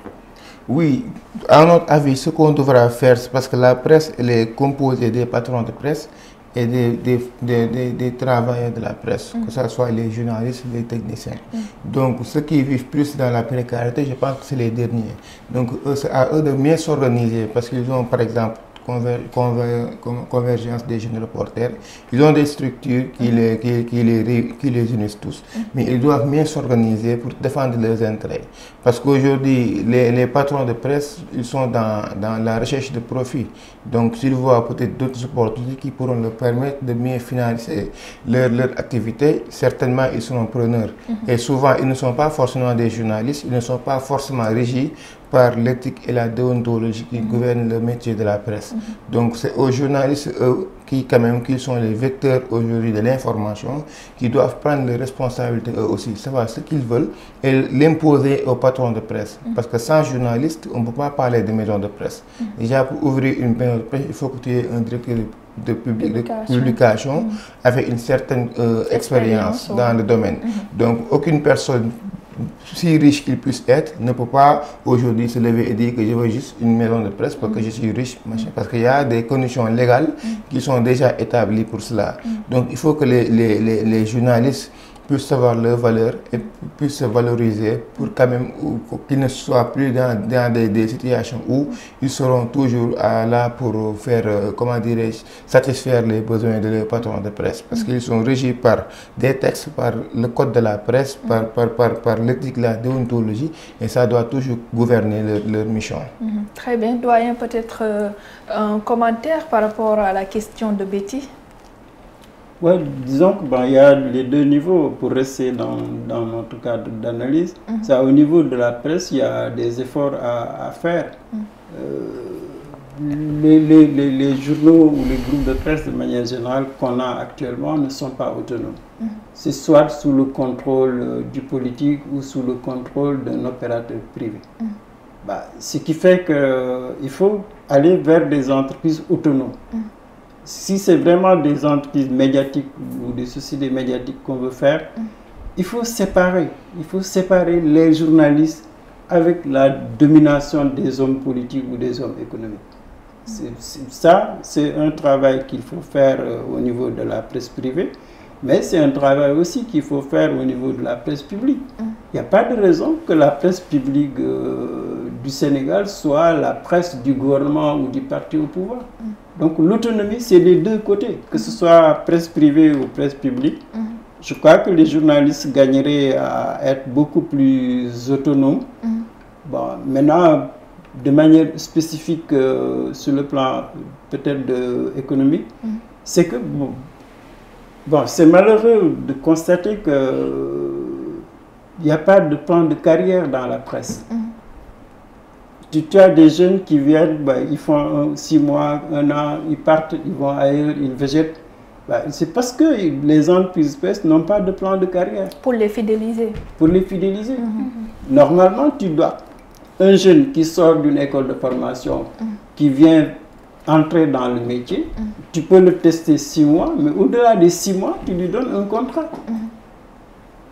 Oui, à notre avis, ce qu'on devra faire, c'est parce que la presse, elle est composée des patrons de presse et des travailleurs de la presse, que ce soit les journalistes, les techniciens. Donc, ceux qui vivent plus dans la précarité, je pense que c'est les derniers. Donc, c'est à eux de mieux s'organiser parce qu'ils ont, par exemple, convergence des jeunes reporters. Ils ont des structures qui les unissent tous. Mais ils doivent mieux s'organiser pour défendre leurs intérêts. Parce qu'aujourd'hui, les patrons de presse, ils sont dans la recherche de profit. Donc, s'ils voient peut-être d'autres opportunités qui pourront leur permettre de mieux financer leur activité, certainement ils seront preneurs. Et souvent, ils ne sont pas forcément des journalistes, ils ne sont pas forcément régis par l'éthique et la déontologie qui gouvernent le métier de la presse. Donc c'est aux journalistes qui sont les vecteurs aujourd'hui de l'information, qui doivent prendre les responsabilités eux aussi, savoir ce qu'ils veulent et l'imposer aux patrons de presse. Parce que sans journaliste, on ne peut pas parler de maison de presse. Déjà pour ouvrir une maison de presse, il faut que tu aies un directeur de publication avec une certaine expérience dans le domaine. Donc aucune personne, si riche qu'il puisse être, ne peut pas aujourd'hui se lever et dire que je veux juste une maison de presse parce que je suis riche, machin. Parce qu'il y a des conditions légales qui sont déjà établies pour cela. Donc il faut que les journalistes puissent savoir leur valeur et puissent se valoriser pour quand même qu'ils ne soient plus dans des situations où ils seront toujours là pour faire, comment dirais-je, satisfaire les besoins de leurs patrons de presse. Parce qu'ils sont régis par des textes, par le code de la presse, par l'éthique, la déontologie, et ça doit toujours gouverner leur mission. Très bien. Doyen, peut-être un commentaire par rapport à la question de Betty? Ouais, disons qu'il y a les deux niveaux pour rester dans notre cadre d'analyse. Au niveau de la presse, il y a des efforts à faire. les journaux ou les groupes de presse de manière générale qu'on a actuellement ne sont pas autonomes. C'est soit sous le contrôle du politique ou sous le contrôle d'un opérateur privé. Ce qui fait qu'il faut aller vers des entreprises autonomes. Si c'est vraiment des entreprises médiatiques ou des sociétés médiatiques qu'on veut faire, il faut séparer les journalistes avec la domination des hommes politiques ou des hommes économiques. C'est un travail qu'il faut faire au niveau de la presse privée, mais c'est un travail aussi qu'il faut faire au niveau de la presse publique. Il n'y a pas de raison que la presse publique du Sénégal soit la presse du gouvernement ou du parti au pouvoir. Donc l'autonomie, c'est des deux côtés, que ce soit presse privée ou presse publique. Je crois que les journalistes gagneraient à être beaucoup plus autonomes. Bon, maintenant, de manière spécifique sur le plan peut-être économique, c'est que c'est malheureux de constater qu'il n'y a pas de plan de carrière dans la presse. Tu as des jeunes qui viennent, ils font 6 mois, 1 an, ils partent, ils vont ailleurs, ils végètent. C'est parce que les entreprises presse n'ont pas de plan de carrière. Pour les fidéliser. Pour les fidéliser. Normalement, un jeune qui sort d'une école de formation, qui vient entrer dans le métier, tu peux le tester 6 mois, mais au-delà des 6 mois, tu lui donnes un contrat.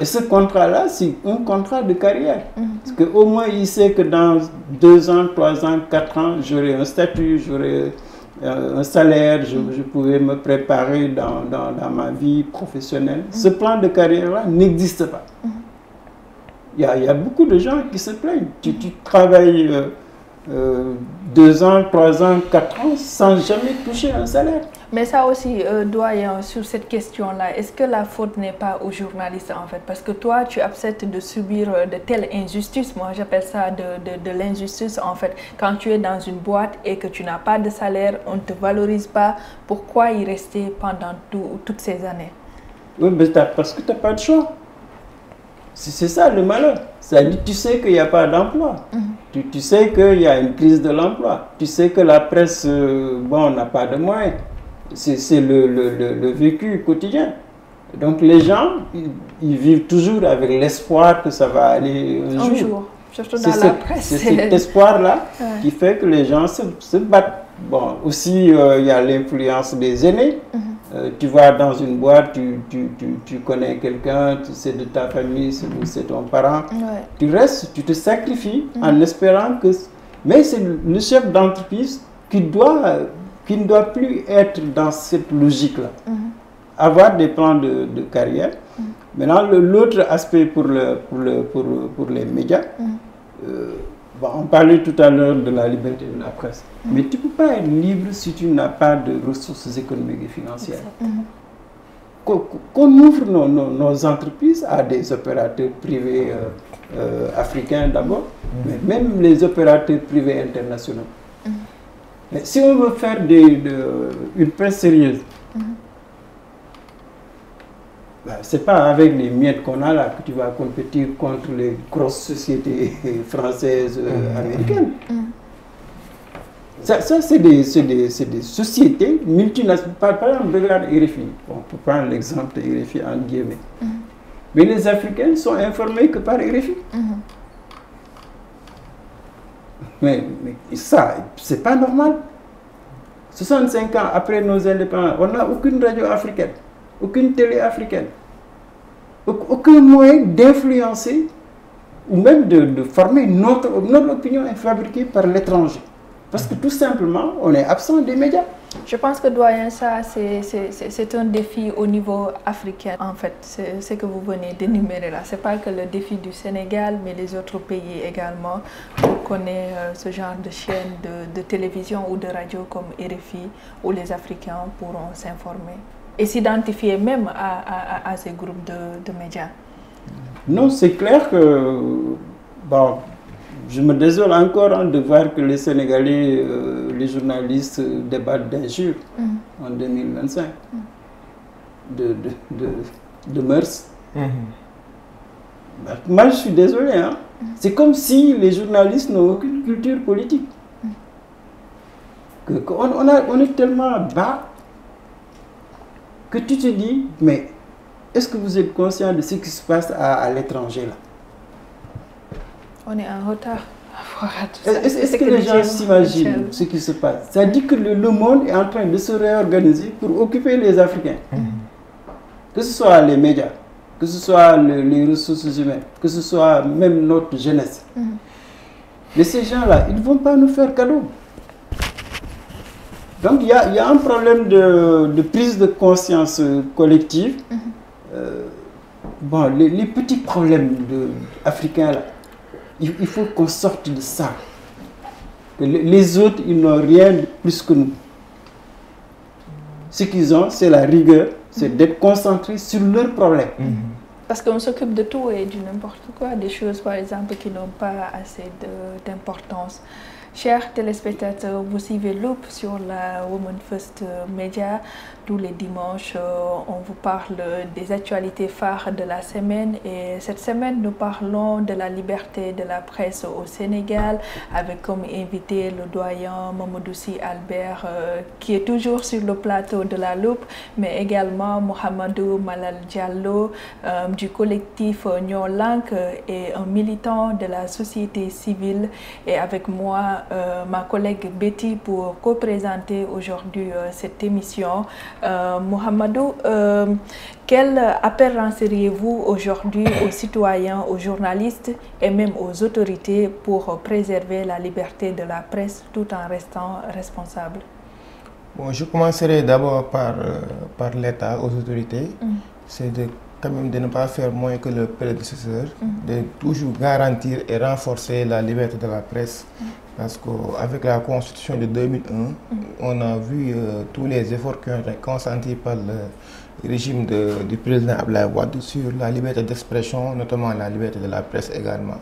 Et ce contrat-là, c'est un contrat de carrière. Parce qu'au moins, il sait que dans 2 ans, 3 ans, 4 ans, j'aurai un statut, j'aurai un salaire, je pouvais me préparer dans ma vie professionnelle. Ce plan de carrière-là n'existe pas. Il y a beaucoup de gens qui se plaignent. Tu travailles 2 ans, 3 ans, 4 ans sans jamais toucher un salaire. Mais ça aussi, doyen, sur cette question-là, est-ce que la faute n'est pas aux journalistes en fait? Parce que toi, tu acceptes de subir de telles injustices. Moi, j'appelle ça de l'injustice en fait. Quand tu es dans une boîte et que tu n'as pas de salaire, on ne te valorise pas. Pourquoi y rester pendant toutes ces années? Oui, mais parce que tu n'as pas de choix. C'est ça le malheur. C'est-à-dire, tu sais qu'il n'y a pas d'emploi. Tu sais qu'il y a une crise de l'emploi. Tu sais que la presse, n'a pas de moyens. C'est le vécu quotidien. Donc les gens, ils vivent toujours avec l'espoir que ça va aller un jour. Surtout dans la presse. C'est cet espoir-là qui fait que les gens se battent. Bon, aussi, il y a l'influence des aînés. Tu vas dans une boîte, tu connais quelqu'un, c'est de ta famille, c'est ton parent. Tu restes, tu te sacrifies en espérant que... Mais c'est le chef d'entreprise qui ne doit plus être dans cette logique-là. Avoir des plans de carrière. Maintenant, l'autre aspect pour les médias, on parlait tout à l'heure de la liberté de la presse. Mais tu ne peux pas être libre si tu n'as pas de ressources économiques et financières. Qu'on ouvre nos entreprises à des opérateurs privés africains d'abord, mais même les opérateurs privés internationaux. Mais si on veut faire une presse sérieuse, c'est pas avec les miettes qu'on a là que tu vas compétir contre les grosses sociétés françaises, américaines. Ça c'est des sociétés multinationales. Par exemple, regarde RFI. On peut prendre l'exemple de RFI en guillemets. Mais les Africains sont informés que par RFI. Mais ça, c'est pas normal. 65 ans après nos indépendances, on n'a aucune radio africaine, aucune télé africaine, aucun moyen d'influencer ou même de former notre opinion est fabriquée par l'étranger. Parce que tout simplement, on est absent des médias. Je pense que doyen, ça c'est un défi au niveau africain en fait, c'est ce que vous venez d'énumérer là. C'est pas que le défi du Sénégal, mais les autres pays également. On connaît ce genre de chaîne de télévision ou de radio comme RFI où les Africains pourront s'informer et s'identifier même à ces groupes de médias. Non, c'est clair que je me désole encore de voir que les Sénégalais, les journalistes débattent d'injures en 2025, de mœurs. Moi, je suis désolé. C'est comme si les journalistes n'ont aucune culture politique. on est tellement bas que tu te dis, mais est-ce que vous êtes conscient de ce qui se passe à l'étranger là? On est en retard. Est-ce que les gens s'imaginent ce qui se passe? Ça dit que le monde est en train de se réorganiser pour occuper les Africains. Que ce soit les médias, que ce soit les ressources humaines, que ce soit même notre jeunesse. Mais ces gens-là, ils ne vont pas nous faire cadeau. Donc il y a un problème de prise de conscience collective. Bon, les petits problèmes africains là, il faut qu'on sorte de ça. Les autres, ils n'ont rien de plus que nous. Ce qu'ils ont, c'est la rigueur, c'est d'être concentrés sur leurs problèmes. Parce qu'on s'occupe de tout et de n'importe quoi, des choses par exemple qui n'ont pas assez d'importance. Chers téléspectateurs, vous suivez Loop sur la Women First Media. Tous les dimanches, on vous parle des actualités phares de la semaine. Et cette semaine, nous parlons de la liberté de la presse au Sénégal avec comme invité le doyen Mamadou Sy Albert qui est toujours sur le plateau de la Loupe, mais également Mohamedou Malal Diallo du collectif Noo Lank et un militant de la société civile. Et avec moi, ma collègue Betty pour co-présenter aujourd'hui cette émission. Mohamedou, quel appel lanceriez-vous aujourd'hui aux citoyens, aux journalistes et même aux autorités pour préserver la liberté de la presse tout en restant responsable? Bon, je commencerai d'abord par l'État, aux autorités. C'est quand même de ne pas faire moins que le prédécesseur, de toujours garantir et renforcer la liberté de la presse. Parce qu'avec la Constitution de 2001, on a vu tous les efforts qui ont été consentis par le régime du président Abdoulaye Wade sur la liberté d'expression, notamment la liberté de la presse également.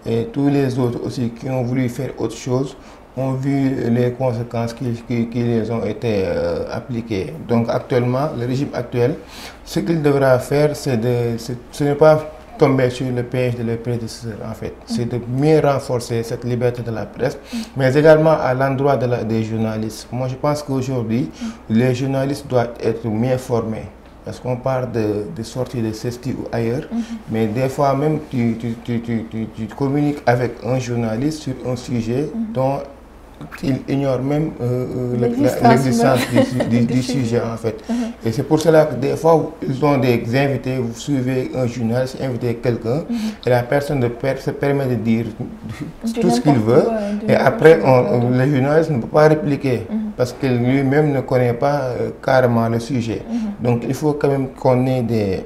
Et tous les autres aussi qui ont voulu faire autre chose ont vu les conséquences qui les ont été appliquées. Donc actuellement, le régime actuel, ce qu'il devra faire, ce n'est pas tomber sur le piège de leurs prédécesseurs en fait. C'est de mieux renforcer cette liberté de la presse, mais également à l'endroit des journalistes. Moi je pense qu'aujourd'hui, les journalistes doivent être mieux formés. Parce qu'on parle de sorties de CESTI ou ailleurs, mais des fois même tu communiques avec un journaliste sur un sujet dont il ignore même l'existence du sujet en fait. Et c'est pour cela que des fois ils ont des invités, vous suivez un journaliste, invitez quelqu'un et la personne se permet de dire tout ce qu'il veut et après le journaliste ne peut pas répliquer parce que lui-même ne connaît pas carrément le sujet. Donc il faut quand même qu'on ait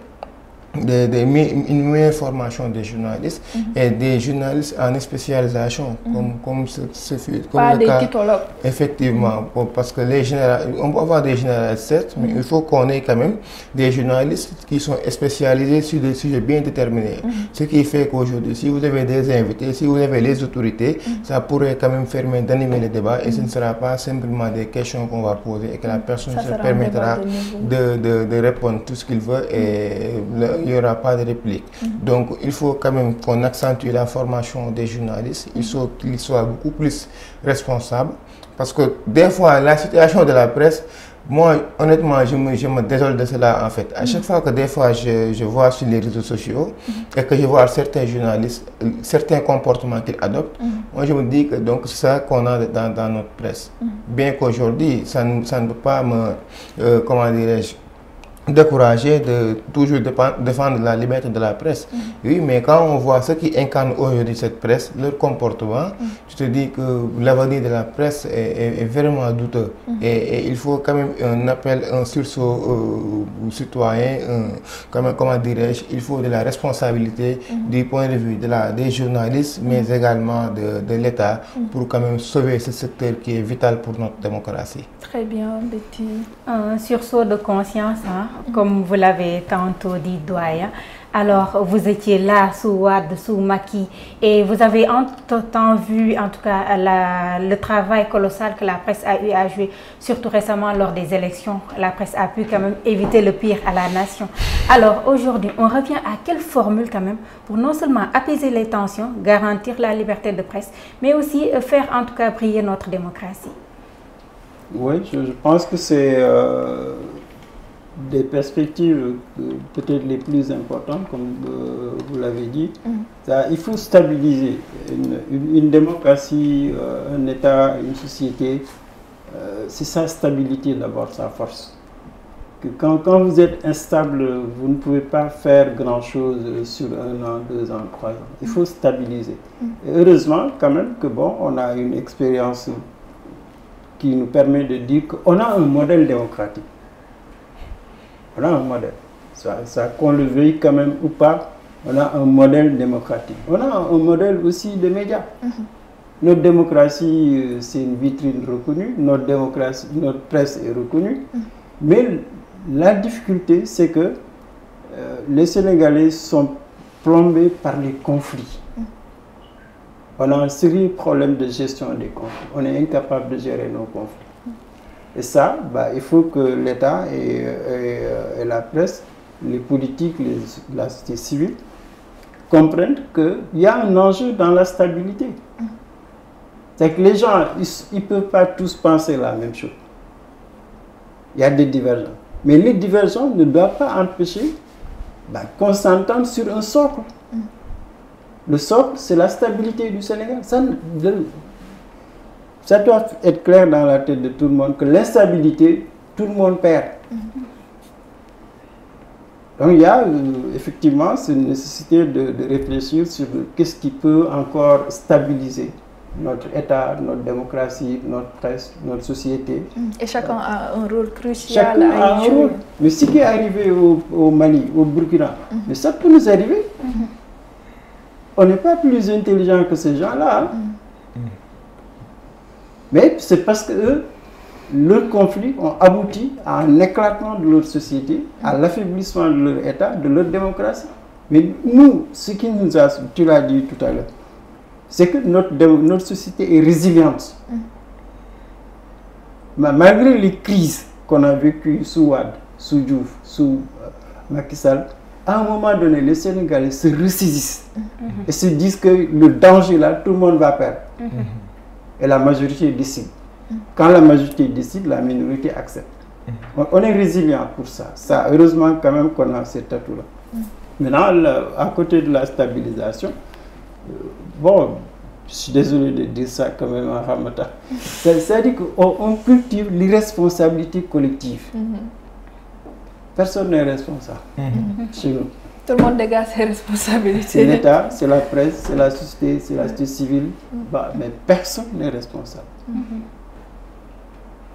une meilleure formation des journalistes et des journalistes en spécialisation comme ce fut le cas. Effectivement, parce que on peut avoir des généralistes certes, mais il faut qu'on ait quand même des journalistes qui sont spécialisés sur des sujets bien déterminés. Ce qui fait qu'aujourd'hui, si vous avez des invités, si vous avez les autorités, ça pourrait quand même permettre d'animer les débats et ce ne sera pas simplement des questions qu'on va poser et que la personne se permettra de répondre tout ce qu'il veut et il n'y aura pas de réplique. Donc il faut quand même qu'on accentue la formation des journalistes, il faut qu'ils soient beaucoup plus responsables parce que des fois la situation de la presse, moi honnêtement je me désole de cela en fait. À chaque fois que des fois je vois sur les réseaux sociaux et que je vois certains journalistes, certains comportements qu'ils adoptent, moi je me dis que donc c'est ça qu'on a dans notre presse. Bien qu'aujourd'hui ça ne peut pas me, comment dirais-je, décourager de toujours défendre la liberté de la presse. Oui, mais quand on voit ceux qui incarnent aujourd'hui cette presse, leur comportement, tu te dis que l'avenir de la presse est vraiment douteux. Et il faut quand même un appel, un sursaut citoyen, comment dirais-je, il faut de la responsabilité du point de vue des journalistes, mais également de l'État pour quand même sauver ce secteur qui est vital pour notre démocratie. Très bien, Betty. Un sursaut de conscience, hein, comme vous l'avez tantôt dit, doyen. Alors, vous étiez là sous Wade, sous Macky, et vous avez entre-temps vu, en tout cas, le travail colossal que la presse a eu à jouer, surtout récemment lors des élections. La presse a pu quand même éviter le pire à la nation. Alors, aujourd'hui, on revient à quelle formule quand même pour non seulement apaiser les tensions, garantir la liberté de presse, mais aussi faire en tout cas briller notre démocratie? Oui, je pense que c'est des perspectives peut-être les plus importantes, comme vous l'avez dit. Il faut stabiliser une démocratie, un État, une société. C'est sa stabilité d'abord, sa force. Que quand vous êtes instable, vous ne pouvez pas faire grand-chose sur 1 an, 2 ans, 3 ans. Il faut stabiliser. Et heureusement, quand même, que bon, on a une expérience qui nous permet de dire qu'on a un modèle démocratique. On a un modèle. Ça qu'on le veuille quand même ou pas, on a un modèle démocratique. On a un modèle aussi de médias. Notre démocratie, c'est une vitrine reconnue. Notre démocratie, notre presse est reconnue. Mais la difficulté, c'est que les Sénégalais sont plombés par les conflits. On a un sérieux problème de gestion des conflits. On est incapable de gérer nos conflits. Et ça, il faut que l'État et la presse, les politiques, la société civile comprennent qu'il y a un enjeu dans la stabilité. C'est que les gens, ils ne peuvent pas tous penser la même chose. Il y a des divergences. Mais les divergences ne doivent pas empêcher qu'on s'entende sur un socle. Le socle, c'est la stabilité du Sénégal. Ça doit être clair dans la tête de tout le monde que l'instabilité, tout le monde perd. Donc il y a effectivement cette nécessité de réfléchir sur qu'est-ce qui peut encore stabiliser notre État, notre démocratie, notre presse, notre société. Et chacun a un rôle crucial à jouer. Mais ce qui est arrivé au Mali, au Burkina, mais ça peut nous arriver. On n'est pas plus intelligent que ces gens-là. Mais c'est parce que leurs conflits ont abouti à un éclatement de leur société, à l'affaiblissement de leur État, de leur démocratie. Mais nous, ce qui nous a, tu l'as dit tout à l'heure, c'est que notre société est résiliente. Malgré les crises qu'on a vécues sous Wade, sous Diouf, sous Macky Sall, à un moment donné, les Sénégalais se ressaisissent et se disent que le danger là, tout le monde va perdre. Et la majorité décide. Quand la majorité décide, la minorité accepte. On est résilient pour ça. Heureusement quand même qu'on a cet atout-là. Maintenant, à côté de la stabilisation, bon, je suis désolé de dire ça quand même en Ramata. C'est-à-dire qu'on cultive l'irresponsabilité collective. Personne n'est responsable chez nous. Tout le monde dégage ses responsabilités. C'est l'État, c'est la presse, c'est la société civile, mais personne n'est responsable.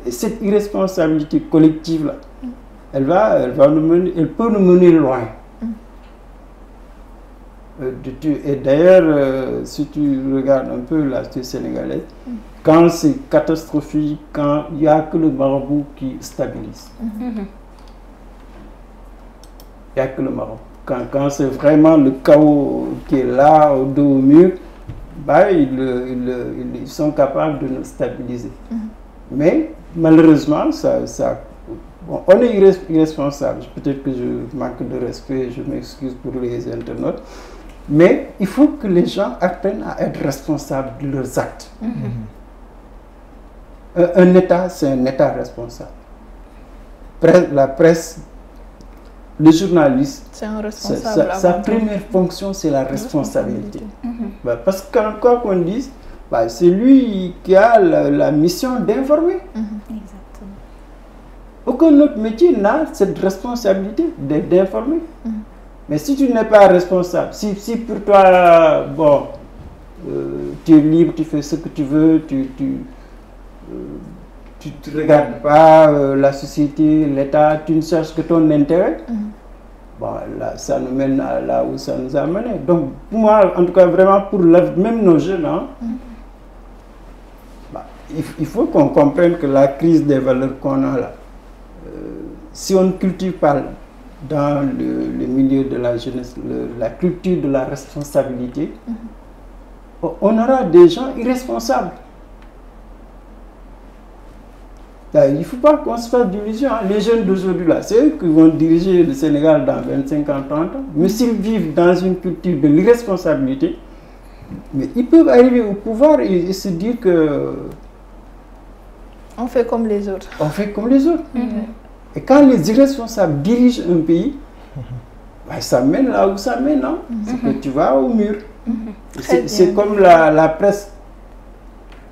Et cette irresponsabilité collective-là, elle peut nous mener loin. Et d'ailleurs, si tu regardes un peu la société sénégalaise, quand c'est catastrophique, quand il n'y a que le marabout qui stabilise. Il n'y a que le marabout. Quand c'est vraiment le chaos qui est là, au dos au mur, ils sont capables de nous stabiliser. Mais malheureusement, on est irresponsable. Peut-être que je manque de respect, je m'excuse pour les internautes. Mais il faut que les gens apprennent à être responsables de leurs actes. Un État, c'est un État responsable. La presse, le journaliste, c'est un responsable. Sa première fonction, c'est la responsabilité. Parce que quoi qu'on dise, c'est lui qui a la mission d'informer. Exactement. Aucun autre métier n'a cette responsabilité d'informer. Mais si tu n'es pas responsable, si pour toi, tu es libre, tu fais ce que tu veux, tu ne regardes pas la société, l'État, tu ne cherches que ton intérêt, là, ça nous mène à là où ça nous a mené. Donc, pour moi, en tout cas, vraiment, pour même nos jeunes, il faut qu'on comprenne que la crise des valeurs qu'on a là, si on ne cultive pas dans le milieu de la jeunesse la culture de la responsabilité, on aura des gens irresponsables. Il ne faut pas qu'on se fasse d'illusions. Les jeunes d'aujourd'hui, c'est eux qui vont diriger le Sénégal dans 25 ans, 30 ans. Mais s'ils vivent dans une culture de l'irresponsabilité, mais ils peuvent arriver au pouvoir et se dire que On fait comme les autres. On fait comme les autres. Et quand les irresponsables dirigent un pays, bah, ça mène là où ça mène, non? C'est que tu vas au mur. C'est comme la presse.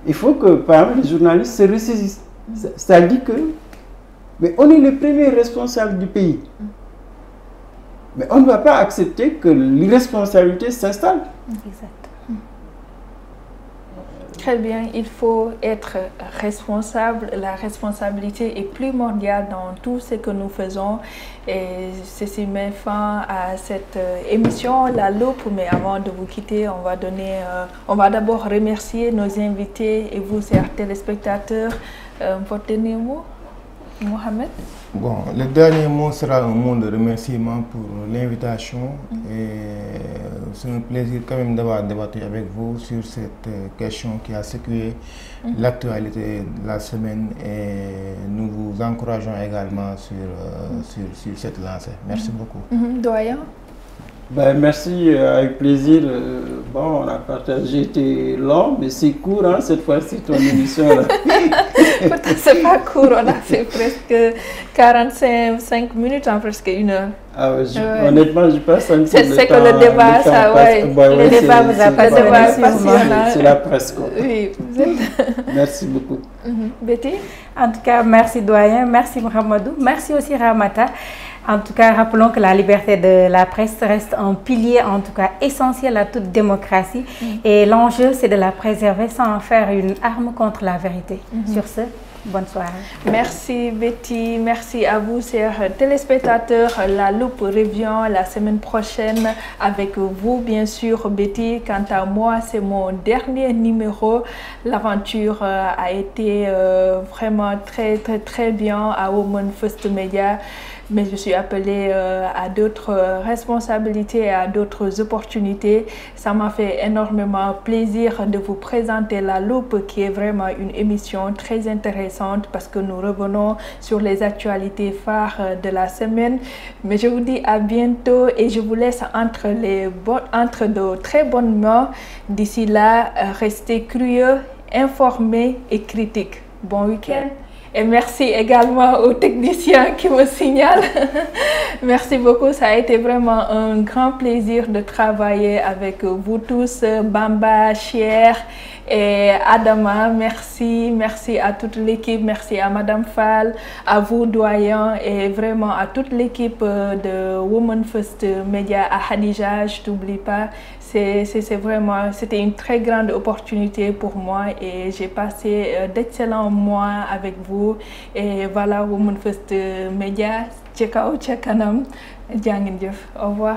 Il faut que, par exemple, les journalistes se ressaisissent. Ça dit que, mais on est les premiers responsables du pays. Mais on ne va pas accepter que l'irresponsabilité s'installe. Exact. Très bien, il faut être responsable. La responsabilité est primordiale dans tout ce que nous faisons. Et ceci met fin à cette émission, La Loupe. Mais avant de vous quitter, on va d'abord remercier nos invités et vous, chers téléspectateurs. Votre dernier mot, Mohamed? Bon, le dernier mot sera un mot de remerciement pour l'invitation. Et c'est un plaisir quand même d'avoir débattu avec vous sur cette question qui a secoué l'actualité de la semaine. Et nous vous encourageons également sur cette lancée. Merci beaucoup. Doyen? Ben, merci, avec plaisir. Bon, on a partagé, c'était long, mais c'est court, hein, cette fois-ci, ton émission. C'est pas court, on a fait presque 45 minutes, en presque 1 heure. Ah ouais, honnêtement, je pense que c'est que le débat, ça, ouais. Le débat vous a passionnant. C'est la presse, quoi. Oui, vous êtes... Merci beaucoup. Betty? En tout cas, merci Doyen, merci Mohamedou, merci aussi Ramata. En tout cas, rappelons que la liberté de la presse reste un pilier, en tout cas essentiel à toute démocratie. Et l'enjeu, c'est de la préserver sans en faire une arme contre la vérité. Sur ce, bonne soirée. Merci Betty, merci à vous, chers téléspectateurs. La Loupe revient la semaine prochaine avec vous, bien sûr, Betty. Quant à moi, c'est mon dernier numéro. L'aventure a été vraiment très bien à Women First Media. Mais je suis appelée à d'autres responsabilités, à d'autres opportunités. Ça m'a fait énormément plaisir de vous présenter La Loupe, qui est vraiment une émission très intéressante parce que nous revenons sur les actualités phares de la semaine. Mais je vous dis à bientôt et je vous laisse entre de très bonnes mains. D'ici là, restez curieux, informés et critiques. Bon week-end. Et merci également aux techniciens qui me signalent. Merci beaucoup, ça a été vraiment un grand plaisir de travailler avec vous tous, Bamba, Cher et Adama. Merci à toute l'équipe, merci à Madame Fall, à vous Doyen et vraiment à toute l'équipe de Women First Media, à Hadija, je t'oublie pas. C'était une très grande opportunité pour moi et j'ai passé d'excellents mois avec vous. Et voilà, Women First Media, Tchekao Tchekanam, Djangin Diouf. Au revoir.